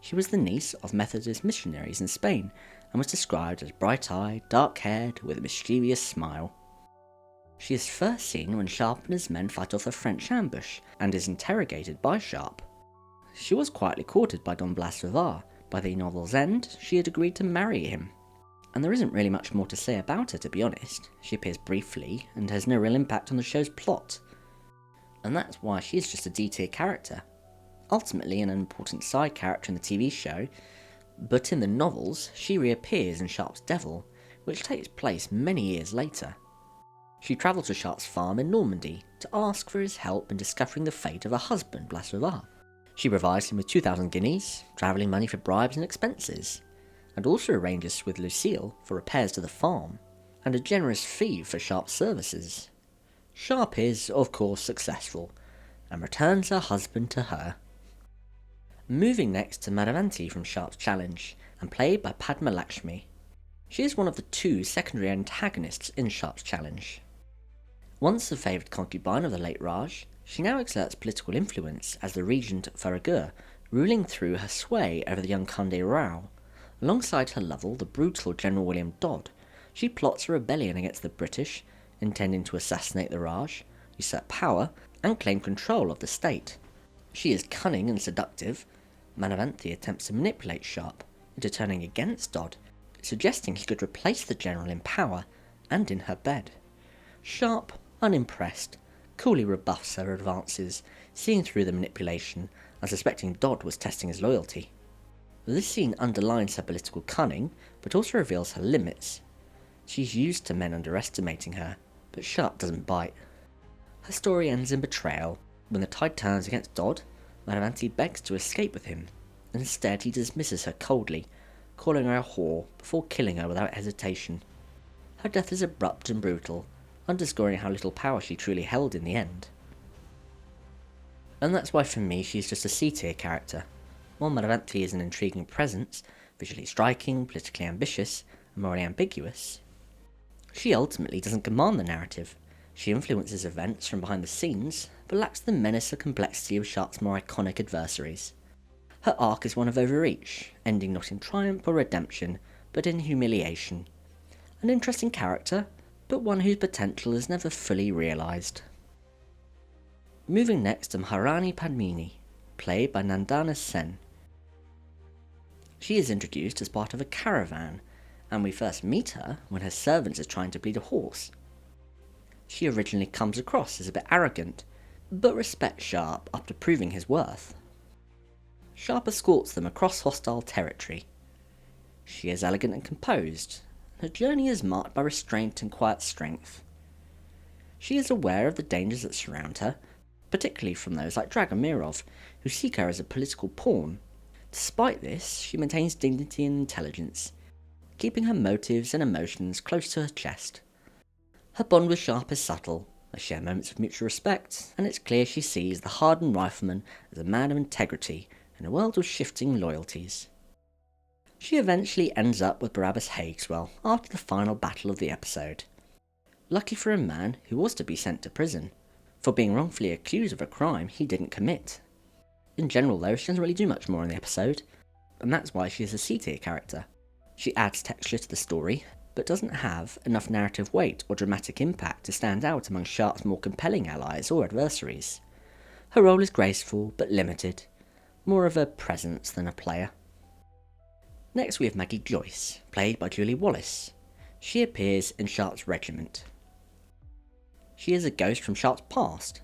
She was the niece of Methodist missionaries in Spain and was described as bright-eyed, dark-haired, with a mischievous smile. She is first seen when Sharpe and his men fight off a French ambush and is interrogated by Sharpe. She was quietly courted by Don Blas de Var. By the novel's end, she had agreed to marry him. And there isn't really much more to say about her, to be honest. She appears briefly and has no real impact on the show's plot. And that's why she is just a D-tier character. Ultimately an important side character in the TV show, but in the novels she reappears in Sharpe's Devil, which takes place many years later. She travels to Sharpe's farm in Normandy to ask for his help in discovering the fate of her husband, Blas de Var. She provides him with 2,000 guineas, travelling money for bribes and expenses, and also arranges with Lucille for repairs to the farm, and a generous fee for Sharpe's services. Sharpe is, of course, successful, and returns her husband to her. Moving next to Madhavanti from Sharpe's Challenge, and played by Padma Lakshmi. She is one of the two secondary antagonists in Sharpe's Challenge. Once the favoured concubine of the late Raj, she now exerts political influence as the regent of Faragpur, ruling through her sway over the young Conde Rao. Alongside her lover, the brutal General William Dodd, she plots a rebellion against the British, intending to assassinate the Raj, usurp power, and claim control of the state. She is cunning and seductive. Madhavanti attempts to manipulate Sharpe into turning against Dodd, suggesting he could replace the general in power and in her bed. Sharpe, unimpressed, coolly rebuffs her advances, seeing through the manipulation and suspecting Dodd was testing his loyalty. This scene underlines her political cunning, but also reveals her limits. She's used to men underestimating her, but Sharpe doesn't bite. Her story ends in betrayal. When the tide turns against Dodd, Madhavanti begs to escape with him. Instead, he dismisses her coldly, calling her a whore before killing her without hesitation. Her death is abrupt and brutal, underscoring how little power she truly held in the end. And that's why for me she's just a C-tier character. While Madhavanti is an intriguing presence, visually striking, politically ambitious, and morally ambiguous, she ultimately doesn't command the narrative. She influences events from behind the scenes, but lacks the menace or complexity of Sharpe's more iconic adversaries. Her arc is one of overreach, ending not in triumph or redemption, but in humiliation. An interesting character, but one whose potential is never fully realised. Moving next to Maharani Padmini, played by Nandana Sen. She is introduced as part of a caravan, and we first meet her when her servants are trying to bleed a horse. She originally comes across as a bit arrogant, but respects Sharpe after proving his worth. Sharpe escorts them across hostile territory. She is elegant and composed. Her journey is marked by restraint and quiet strength. She is aware of the dangers that surround her, particularly from those like Dragomirov, who seek her as a political pawn. Despite this, she maintains dignity and intelligence, keeping her motives and emotions close to her chest. Her bond with Sharpe is subtle, They share moments of mutual respect, and it's clear she sees the hardened rifleman as a man of integrity in a world of shifting loyalties. She eventually ends up with Barabbas Hageswell after the final battle of the episode. Lucky for a man who was to be sent to prison, for being wrongfully accused of a crime he didn't commit. In general though, she doesn't really do much more in the episode, and that's why she is a C-tier character. She adds texture to the story, but doesn't have enough narrative weight or dramatic impact to stand out among Sharpe's more compelling allies or adversaries. Her role is graceful but limited, more of a presence than a player. Next we have Maggie Joyce, played by Julie Wallace. She appears in Sharpe's regiment. She is a ghost from Sharpe's past,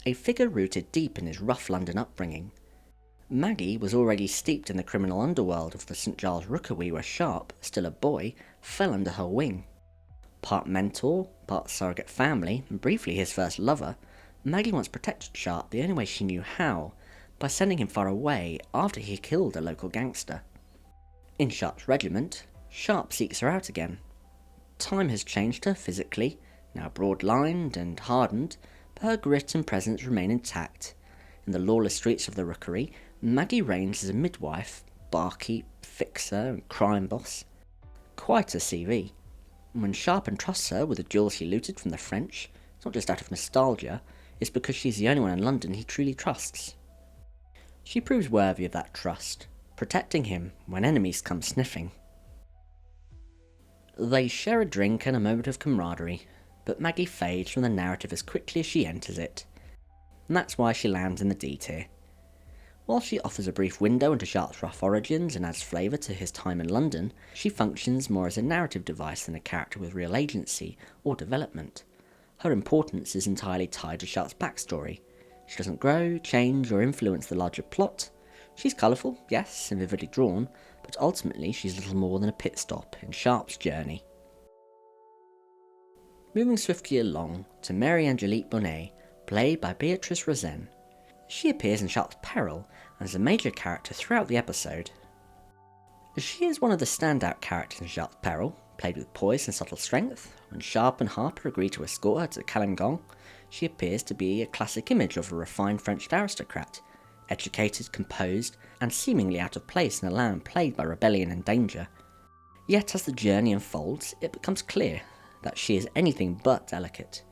a figure rooted deep in his rough London upbringing. Maggie was already steeped in the criminal underworld of the St Giles Rookery where Sharpe, still a boy, fell under her wing. Part mentor, part surrogate family, and briefly his first lover, Maggie once protected Sharpe the only way she knew how, by sending him far away after he killed a local gangster. In Sharpe's regiment, Sharpe seeks her out again. Time has changed her physically, now broad-lined and hardened, but her grit and presence remain intact. In the lawless streets of the Rookery, Maggie reigns as a midwife, barkeep, fixer, and crime boss. Quite a CV. When Sharpe entrusts her with the jewels he looted from the French, it's not just out of nostalgia, it's because she's the only one in London he truly trusts. She proves worthy of that trust, protecting him when enemies come sniffing. They share a drink and a moment of camaraderie, but Maggie fades from the narrative as quickly as she enters it, and that's why she lands in the D tier. While she offers a brief window into Sharpe's rough origins and adds flavour to his time in London, she functions more as a narrative device than a character with real agency or development. Her importance is entirely tied to Sharpe's backstory. She doesn't grow, change, or influence the larger plot. She's colourful, yes, and vividly drawn, but ultimately she's little more than a pit stop in Sharpe's journey. Moving swiftly along to Mary Angelique Bonnet, played by Beatrice Rosen. She appears in Sharpe's peril and is a major character throughout the episode. She is one of the standout characters in Sharpe's peril, played with poise and subtle strength. When Sharpe and Harper agree to escort her to Calemgong, she appears to be a classic image of a refined French aristocrat, educated, composed, and seemingly out of place in a land plagued by rebellion and danger. Yet as the journey unfolds, it becomes clear that she is anything but delicate.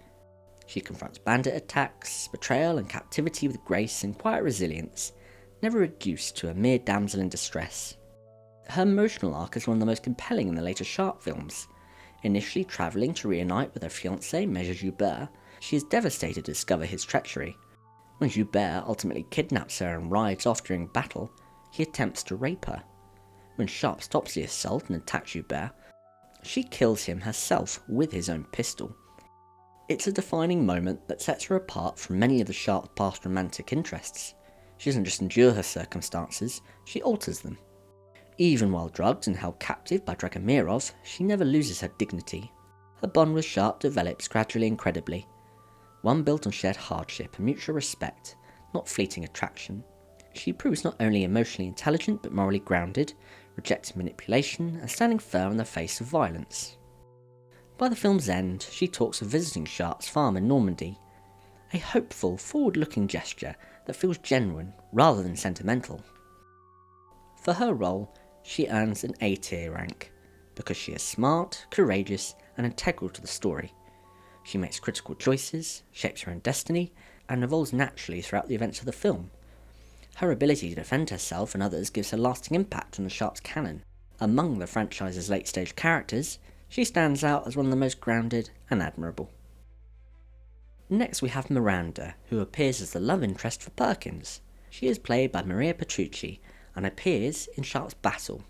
She confronts bandit attacks, betrayal and captivity with grace and quiet resilience, never reduced to a mere damsel in distress. Her emotional arc is one of the most compelling in the later Sharpe films. Initially travelling to reunite with her fiancé, Major Joubert, she is devastated to discover his treachery. When Joubert ultimately kidnaps her and rides off during battle, he attempts to rape her. When Sharpe stops the assault and attacks Joubert, she kills him herself with his own pistol. It's a defining moment that sets her apart from many of the Sharpe's past romantic interests. She doesn't just endure her circumstances, she alters them. Even while drugged and held captive by Dragomirov, she never loses her dignity. Her bond with Sharpe develops gradually and credibly, one built on shared hardship and mutual respect, not fleeting attraction. She proves not only emotionally intelligent but morally grounded, rejecting manipulation and standing firm in the face of violence. By the film's end, she talks of visiting Sharpe's farm in Normandy, a hopeful, forward-looking gesture that feels genuine rather than sentimental. For her role, she earns an A-tier rank, because she is smart, courageous, and integral to the story. She makes critical choices, shapes her own destiny, and evolves naturally throughout the events of the film. Her ability to defend herself and others gives her lasting impact on the Sharpe's canon. Among the franchise's late-stage characters, she stands out as one of the most grounded and admirable. Next we have Miranda, who appears as the love interest for Perkins. She is played by Maria Petrucci and appears in Sharpe's Battle.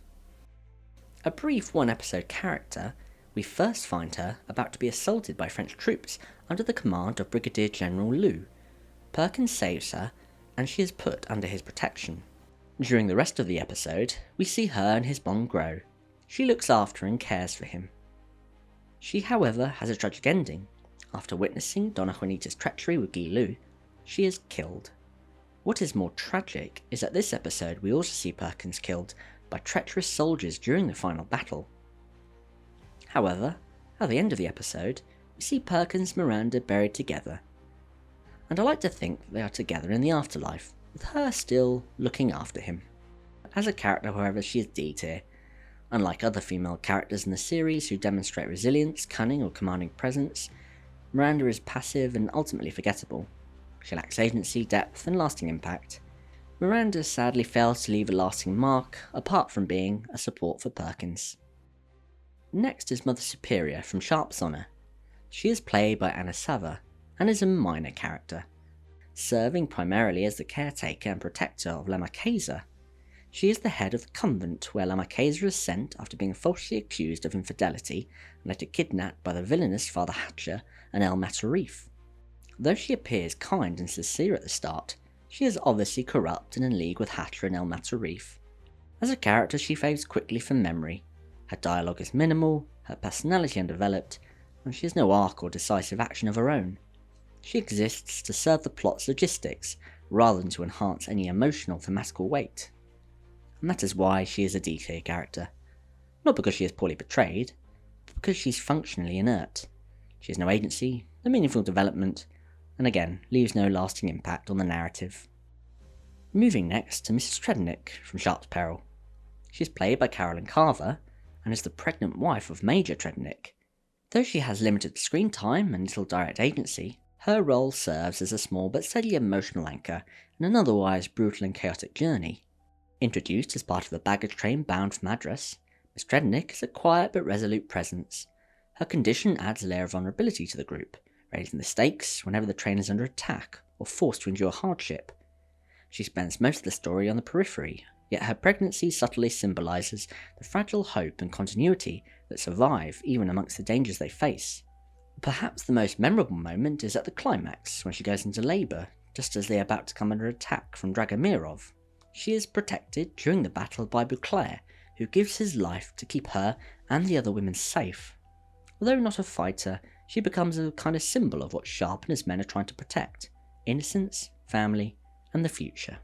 A brief one-episode character, we first find her about to be assaulted by French troops under the command of Brigadier General Lou. Perkins saves her, and she is put under his protection. During the rest of the episode, we see her and his bond grow. She looks after and cares for him. She, however, has a tragic ending. After witnessing Donna Juanita's treachery with Guy Lou, she is killed. What is more tragic is that this episode we also see Perkins killed by treacherous soldiers during the final battle. However, at the end of the episode, we we see Perkins and Miranda buried together, and I like to think they are together in the afterlife, with her still looking after him. As a character, however, she is D tier. Unlike other female characters in the series who demonstrate resilience, cunning, or commanding presence, Miranda is passive and ultimately forgettable. She lacks agency, depth, and lasting impact. Miranda sadly fails to leave a lasting mark, apart from being a support for Perkins. Next is Mother Superior from Sharpe's Honour. She is played by Anna Sava, and is a minor character, serving primarily as the caretaker and protector of La Marquesa. She is the head of the convent where La Marquesa is sent after being falsely accused of infidelity and later kidnapped by the villainous Father Hatcher and El Matarif. Though she appears kind and sincere at the start, she is obviously corrupt and in league with Hatcher and El Matarif. As a character, she fades quickly from memory. Her dialogue is minimal, her personality undeveloped, and she has no arc or decisive action of her own. She exists to serve the plot's logistics, rather than to enhance any emotional thematical weight. And that is why she is a D tier character. Not because she is poorly portrayed, but because she's functionally inert. She has no agency, no meaningful development, and again, leaves no lasting impact on the narrative. Moving next to Mrs. Tredenick from Sharpe's Peril. She is played by Carolyn Carver, and is the pregnant wife of Major Tredenick. Though she has limited screen time and little direct agency, her role serves as a small but steady emotional anchor in an otherwise brutal and chaotic journey. Introduced as part of a baggage train bound from Madras, Miss Tredenick is a quiet but resolute presence. Her condition adds a layer of vulnerability to the group, raising the stakes whenever the train is under attack or forced to endure hardship. She spends most of the story on the periphery, yet her pregnancy subtly symbolises the fragile hope and continuity that survive even amongst the dangers they face. Perhaps the most memorable moment is at the climax, when she goes into labour, just as they are about to come under attack from Dragomirov. She is protected during the battle by Beauclair, who gives his life to keep her and the other women safe. Although not a fighter, she becomes a kind of symbol of what Sharpe and his men are trying to protect: innocence, family, and the future.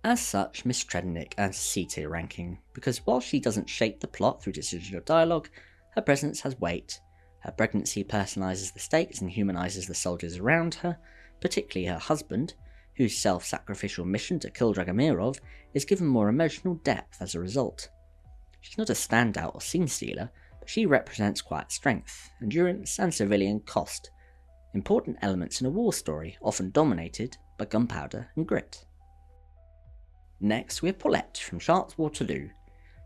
As such, Miss Tredenick earns a C tier ranking, because while she doesn't shape the plot through decision or dialogue, her presence has weight. Her pregnancy personalises the stakes and humanises the soldiers around her, particularly her husband, whose self-sacrificial mission to kill Dragomirov is given more emotional depth as a result. She's not a standout or scene stealer, but she represents quiet strength, endurance, and civilian cost, important elements in a war story often dominated by gunpowder and grit. Next, we have Paulette from Sharpe's Waterloo.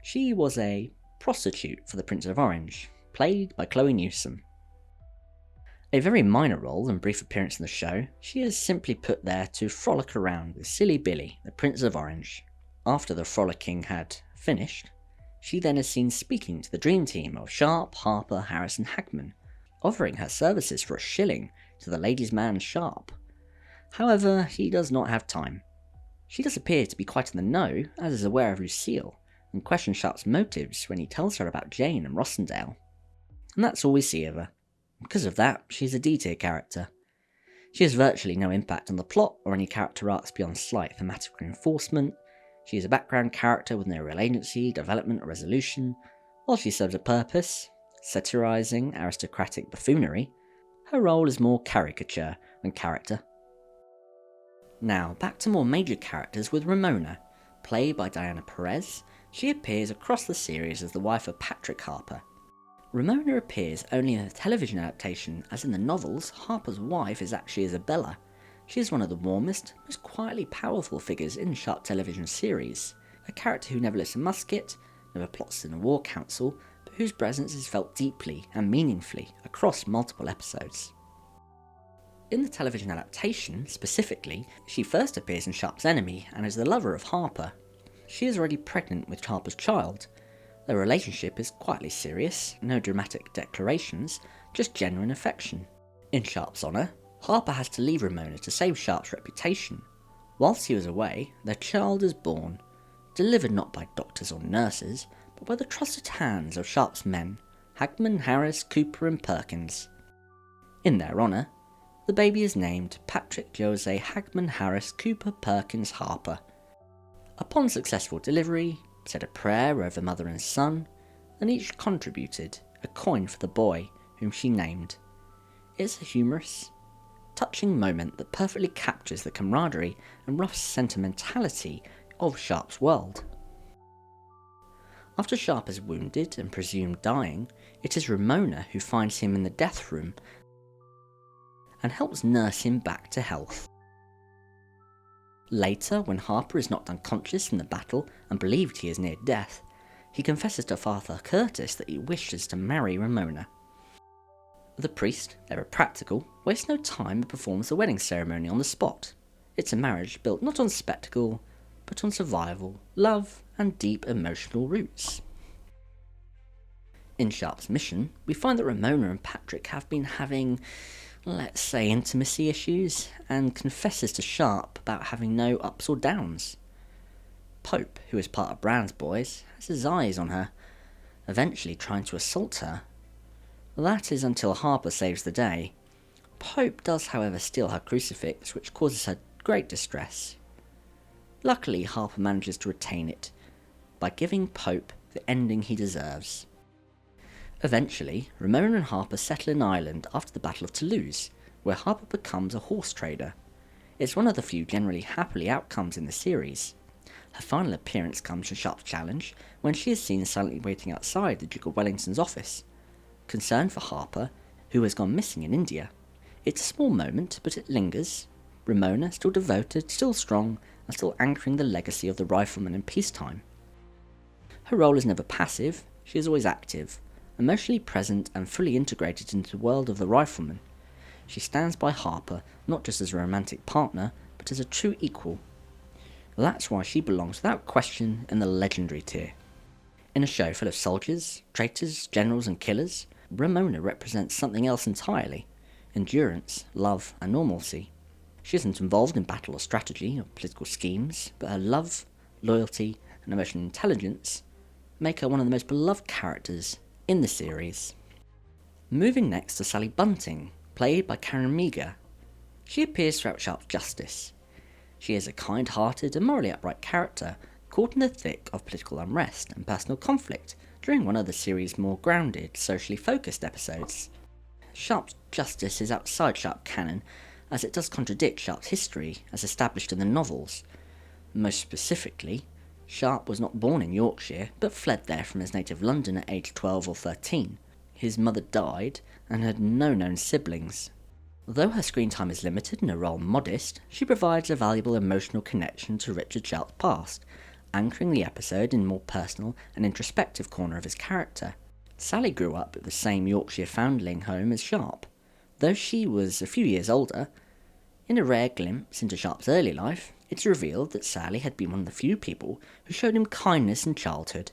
She was a prostitute for the Prince of Orange, played by Chloe Newsome. A very minor role and brief appearance in the show, she is simply put there to frolic around with Silly Billy, the Prince of Orange. After the frolicking had finished, she then is seen speaking to the dream team of Sharpe, Harper, Harris and Hagman, offering her services for a shilling to the ladies' man Sharpe. However, he does not have time. She does appear to be quite in the know, as is aware of Lucille, and questions Sharpe's motives when he tells her about Jane and Rossendale. And that's all we see of her. Because of that, she's a D tier character. She has virtually no impact on the plot or any character arcs beyond slight thematic reinforcement. She is a background character with no real agency, development or resolution. While she serves a purpose, satirising aristocratic buffoonery, her role is more caricature than character. Now, back to more major characters with Ramona. Played by Diana Perez, she appears across the series as the wife of Patrick Harper. Ramona appears only in a television adaptation, as in the novels, Harper's wife is actually Isabella. She is one of the warmest, most quietly powerful figures in the Sharpe television series, a character who never lifts a musket, never plots in a war council, but whose presence is felt deeply and meaningfully across multiple episodes. In the television adaptation, specifically, she first appears in Sharpe's enemy and is the lover of Harper. She is already pregnant with Harper's child. Their relationship is quietly serious, no dramatic declarations, just genuine affection. In Sharpe's honour, Harper has to leave Ramona to save Sharpe's reputation. Whilst he was away, their child is born, delivered not by doctors or nurses, but by the trusted hands of Sharpe's men, Hagman, Harris, Cooper and Perkins. In their honour, the baby is named Patrick Jose Hagman Harris Cooper Perkins Harper. Upon successful delivery, said a prayer over mother and son, and each contributed a coin for the boy whom she named. It's a humorous, touching moment that perfectly captures the camaraderie and rough sentimentality of Sharpe's world. After Sharpe is wounded and presumed dying, it is Ramona who finds him in the death room and helps nurse him back to health. Later, when Harper is knocked unconscious in the battle and believed he is near death, he confesses to Father Curtis that he wishes to marry Ramona. The priest, ever practical, wastes no time and performs the wedding ceremony on the spot. It's a marriage built not on spectacle, but on survival, love, and deep emotional roots. In Sharpe's mission, we find that Ramona and Patrick have been having, let's say, intimacy issues, and confesses to Sharpe about having no ups or downs. Pope, who is part of Brown's boys, has his eyes on her, eventually trying to assault her. That is until Harper saves the day. Pope does, however, steal her crucifix, which causes her great distress. Luckily, Harper manages to retain it by giving Pope the ending he deserves. Eventually, Ramona and Harper settle in Ireland after the Battle of Toulouse, where Harper becomes a horse trader. It's one of the few generally happily outcomes in the series. Her final appearance comes from Sharpe's challenge when she is seen silently waiting outside the Duke of Wellington's office. Concerned for Harper, who has gone missing in India. It's a small moment, but it lingers. Ramona, still devoted, still strong, and still anchoring the legacy of the rifleman in peacetime. Her role is never passive, she is always active, emotionally present and fully integrated into the world of the rifleman. She stands by Harper not just as a romantic partner, but as a true equal. That's why she belongs without question in the legendary tier. In a show full of soldiers, traitors, generals and killers, Ramona represents something else entirely: endurance, love and normalcy. She isn't involved in battle or strategy or political schemes, but her love, loyalty and emotional intelligence make her one of the most beloved characters in the series. Moving next to Sally Bunting, played by Karen Meager. She appears throughout Sharpe's Justice. She is a kind-hearted and morally upright character caught in the thick of political unrest and personal conflict during one of the series' more grounded, socially focused episodes. Sharpe's Justice is outside Sharpe canon, as it does contradict Sharpe's history as established in the novels. Most specifically, Sharpe was not born in Yorkshire, but fled there from his native London at age 12 or 13. His mother died and had no known siblings. Although her screen time is limited and her role modest, she provides a valuable emotional connection to Richard Sharpe's past, anchoring the episode in a more personal and introspective corner of his character. Sally grew up at the same Yorkshire foundling home as Sharpe. Though she was a few years older, in a rare glimpse into Sharpe's early life, it's revealed that Sally had been one of the few people who showed him kindness in childhood,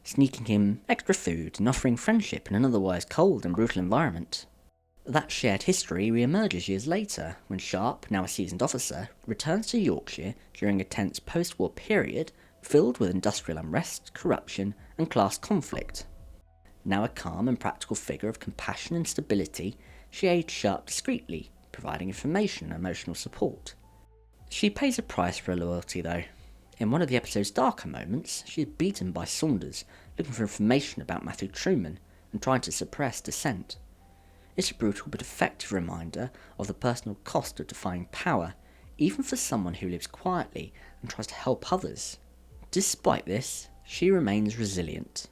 sneaking him extra food and offering friendship in an otherwise cold and brutal environment. That shared history re-emerges years later, when Sharpe, now a seasoned officer, returns to Yorkshire during a tense post-war period filled with industrial unrest, corruption and class conflict. Now a calm and practical figure of compassion and stability, she aids Sharpe discreetly, providing information and emotional support. She pays a price for her loyalty though. In one of the episode's darker moments, she is beaten by Saunders, looking for information about Matthew Truman and trying to suppress dissent. It's a brutal but effective reminder of the personal cost of defying power, even for someone who lives quietly and tries to help others. Despite this, she remains resilient.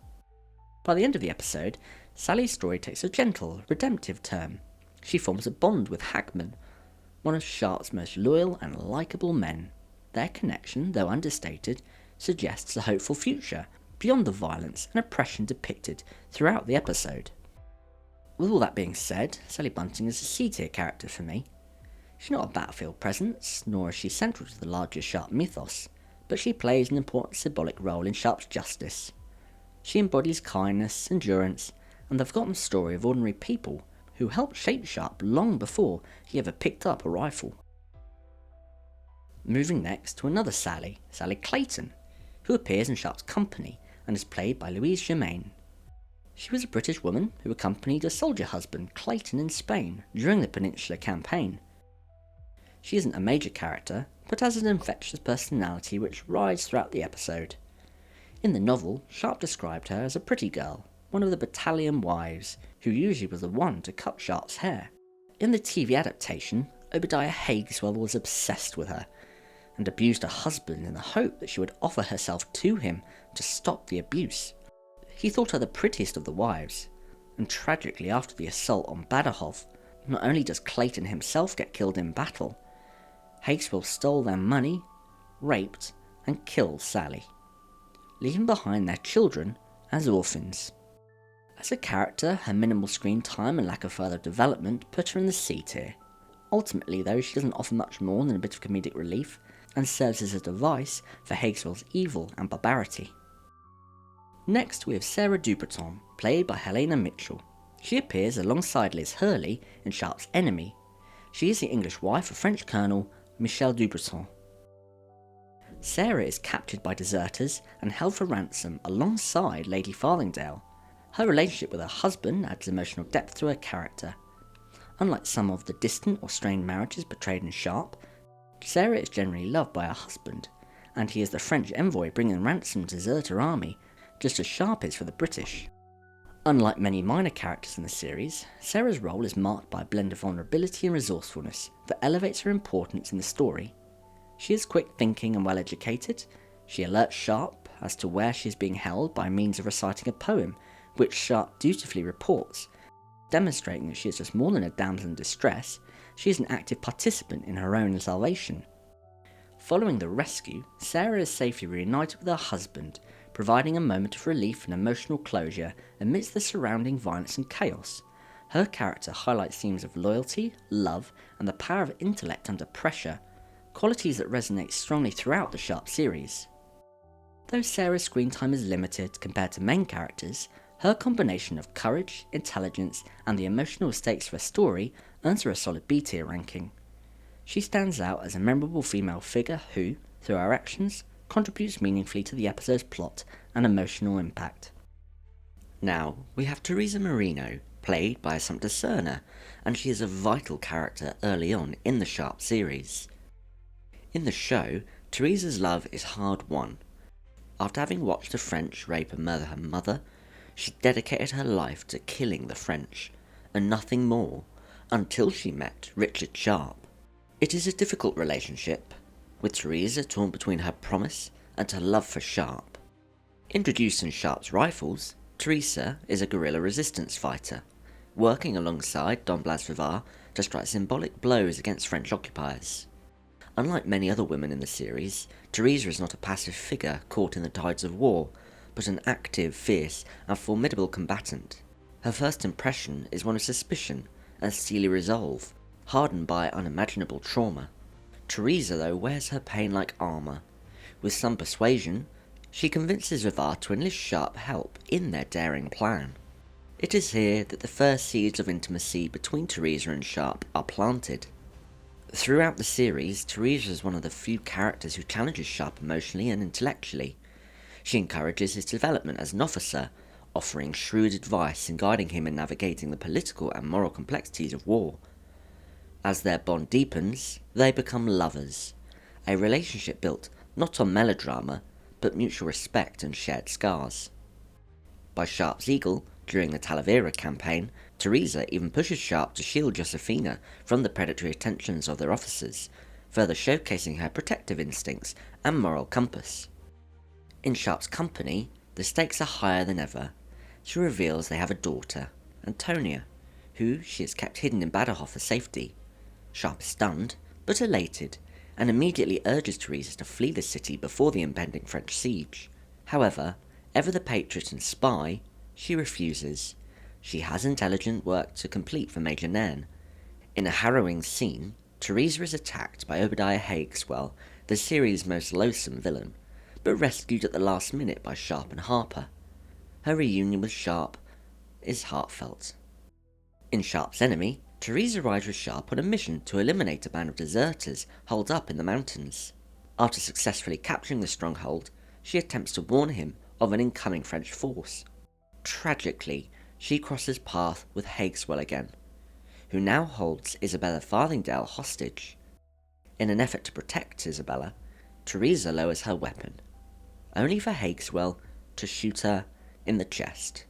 By the end of the episode, Sally's story takes a gentle, redemptive turn. She forms a bond with Hagman, one of Sharpe's most loyal and likeable men. Their connection, though understated, suggests a hopeful future, beyond the violence and oppression depicted throughout the episode. With all that being said, Sally Bunting is a C-tier character for me. She's not a battlefield presence, nor is she central to the larger Sharpe mythos, but she plays an important symbolic role in Sharpe's Justice. She embodies kindness, endurance, and the forgotten story of ordinary people who helped shape Sharpe long before he ever picked up a rifle. Moving next to another Sally, Sally Clayton, who appears in Sharpe's company and is played by Louise Germain. She was a British woman who accompanied her soldier husband Clayton in Spain during the Peninsular Campaign. She isn't a major character, but has an infectious personality which rides throughout the episode. In the novel, Sharpe described her as a pretty girl, one of the battalion wives, who usually was the one to cut Sharpe's hair. In the TV adaptation, Obadiah Hageswell was obsessed with her and abused her husband in the hope that she would offer herself to him to stop the abuse. He thought her the prettiest of the wives, and tragically after the assault on Badajoz, not only does Clayton himself get killed in battle, Hageswell stole their money, raped, and killed Sally, leaving behind their children as orphans. As a character, her minimal screen time and lack of further development put her in the C tier. Ultimately though, she doesn't offer much more than a bit of comedic relief, and serves as a device for Hageswell's evil and barbarity. Next we have Sarah Dubreton, played by Helena Mitchell. She appears alongside Liz Hurley in Sharpe's enemy. She is the English wife of French Colonel Michel Dubreton. Sarah is captured by deserters and held for ransom alongside Lady Farthingale. Her relationship with her husband adds emotional depth to her character. Unlike some of the distant or strained marriages portrayed in Sharpe, Sarah is generally loved by her husband, and he is the French envoy bringing ransom to deserter army, just as Sharpe is for the British. Unlike many minor characters in the series, Sarah's role is marked by a blend of vulnerability and resourcefulness that elevates her importance in the story. She is quick thinking and well educated. She alerts Sharpe as to where she is being held by means of reciting a poem, which Sharpe dutifully reports, demonstrating that she is just more than a damsel in distress. She is an active participant in her own salvation. Following the rescue, Sarah is safely reunited with her husband, providing a moment of relief and emotional closure amidst the surrounding violence and chaos. Her character highlights themes of loyalty, love, and the power of intellect under pressure, qualities that resonate strongly throughout the Sharpe series. Though Sarah's screen time is limited compared to main characters, her combination of courage, intelligence, and the emotional stakes of her story earns her a solid B tier ranking. She stands out as a memorable female figure who, through her actions, contributes meaningfully to the episode's plot and emotional impact. Now, we have Teresa Marino, played by Assumpta Serna, and she is a vital character early on in the Sharpe series. In the show, Teresa's love is hard won. After having watched the French rape and murder her mother, she dedicated her life to killing the French, and nothing more, until she met Richard Sharpe. It is a difficult relationship, with Teresa torn between her promise and her love for Sharpe. Introduced in Sharpe's Rifles, Teresa is a guerrilla resistance fighter, working alongside Don Blas Vivar to strike symbolic blows against French occupiers. Unlike many other women in the series, Teresa is not a passive figure caught in the tides of war, but an active, fierce, and formidable combatant. Her first impression is one of suspicion and steely resolve, hardened by unimaginable trauma. Teresa, though, wears her pain like armour. With some persuasion, she convinces Vivar to enlist Sharpe help in their daring plan. It is here that the first seeds of intimacy between Teresa and Sharpe are planted. Throughout the series, Teresa is one of the few characters who challenges Sharpe emotionally and intellectually. She encourages his development as an officer, offering shrewd advice and guiding him in navigating the political and moral complexities of war. As their bond deepens, they become lovers, a relationship built not on melodrama, but mutual respect and shared scars. By Sharpe's eagle, during the Talavera campaign, Teresa even pushes Sharpe to shield Josefina from the predatory attentions of their officers, further showcasing her protective instincts and moral compass. In Sharpe's company, the stakes are higher than ever. She reveals they have a daughter, Antonia, who she has kept hidden in Badajoz for safety. Sharpe is stunned, but elated, and immediately urges Teresa to flee the city before the impending French siege. However, ever the patriot and spy, she refuses. She has intelligent work to complete for Major Nairn. In a harrowing scene, Teresa is attacked by Obadiah Hageswell, the series' most loathsome villain, but rescued at the last minute by Sharpe and Harper. Her reunion with Sharpe is heartfelt. In Sharpe's enemy, Teresa rides with Sharpe on a mission to eliminate a band of deserters holed up in the mountains. After successfully capturing the stronghold, she attempts to warn him of an incoming French force. Tragically, she crosses paths with Hageswell again, who now holds Isabella Farthingale hostage. In an effort to protect Isabella, Teresa lowers her weapon, only for Hageswell to shoot her in the chest.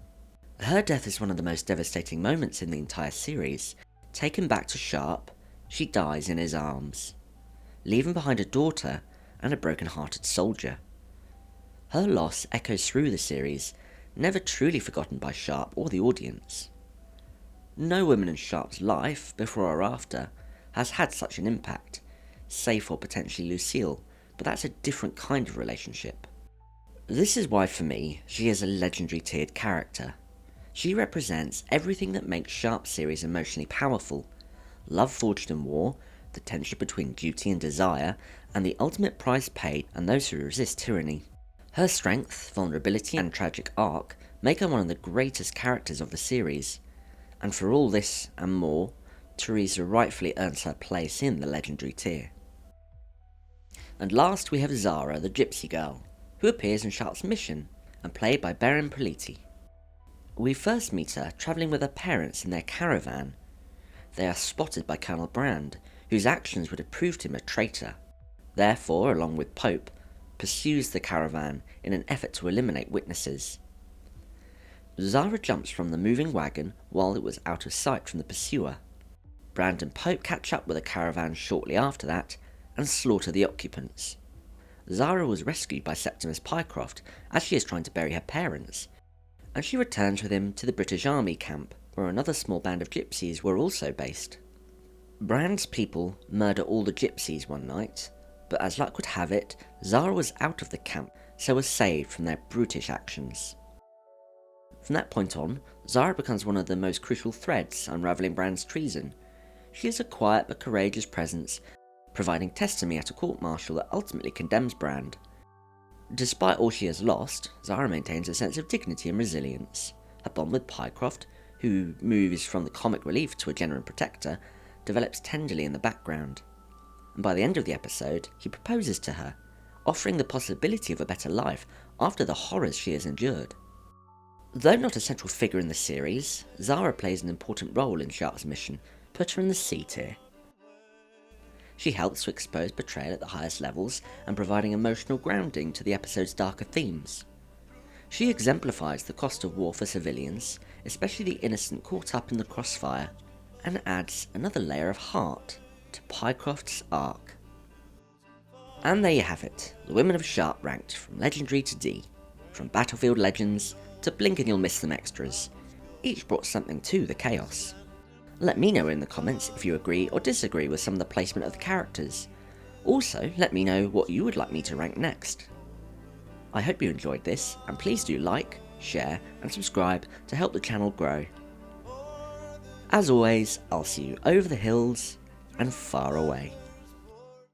Her death is one of the most devastating moments in the entire series, taken back to Sharpe, she dies in his arms, leaving behind a daughter and a broken-hearted soldier. Her loss echoes through the series, never truly forgotten by Sharpe or the audience. No woman in Sharpe's life, before or after, has had such an impact, save for potentially Lucille, but that's a different kind of relationship. This is why, for me, she is a legendary tiered character. She represents everything that makes Sharpe's series emotionally powerful: love forged in war, the tension between duty and desire, and the ultimate price paid and those who resist tyranny. Her strength, vulnerability, and tragic arc make her one of the greatest characters of the series, and for all this and more, Teresa rightfully earns her place in the legendary tier. And last we have Zara, the gypsy girl, who appears in Sharpe's Mission and played by Beren Politi. We first meet her travelling with her parents in their caravan. They are spotted by Colonel Brand, whose actions would have proved him a traitor. Therefore, along with Pope, pursues the caravan in an effort to eliminate witnesses. Zara jumps from the moving wagon while it was out of sight from the pursuer. Brand and Pope catch up with the caravan shortly after that and slaughter the occupants. Zara was rescued by Septimus Pycroft as she is trying to bury her parents, and she returns with him to the British Army camp, where another small band of gypsies were also based. Brand's people murder all the gypsies one night, but as luck would have it, Zara was out of the camp, so was saved from their brutish actions. From that point on, Zara becomes one of the most crucial threads unravelling Brand's treason. She is a quiet but courageous presence, providing testimony at a court-martial that ultimately condemns Brand. Despite all she has lost, Zara maintains a sense of dignity and resilience. Her bond with Pycroft, who moves from the comic relief to a genuine protector, develops tenderly in the background. And by the end of the episode, he proposes to her, offering the possibility of a better life after the horrors she has endured. Though not a central figure in the series, Zara plays an important role in Sharpe's mission, put her in the C tier. She helps to expose betrayal at the highest levels and providing emotional grounding to the episode's darker themes. She exemplifies the cost of war for civilians, especially the innocent caught up in the crossfire, and adds another layer of heart to Pycroft's arc. And there you have it, the women of Sharpe ranked from legendary to D, from battlefield legends to blink and you'll miss them extras. Each brought something to the chaos. Let me know in the comments if you agree or disagree with some of the placement of the characters. Also, let me know what you would like me to rank next. I hope you enjoyed this, and please do like, share and subscribe to help the channel grow. As always, I'll see you over the hills and far away.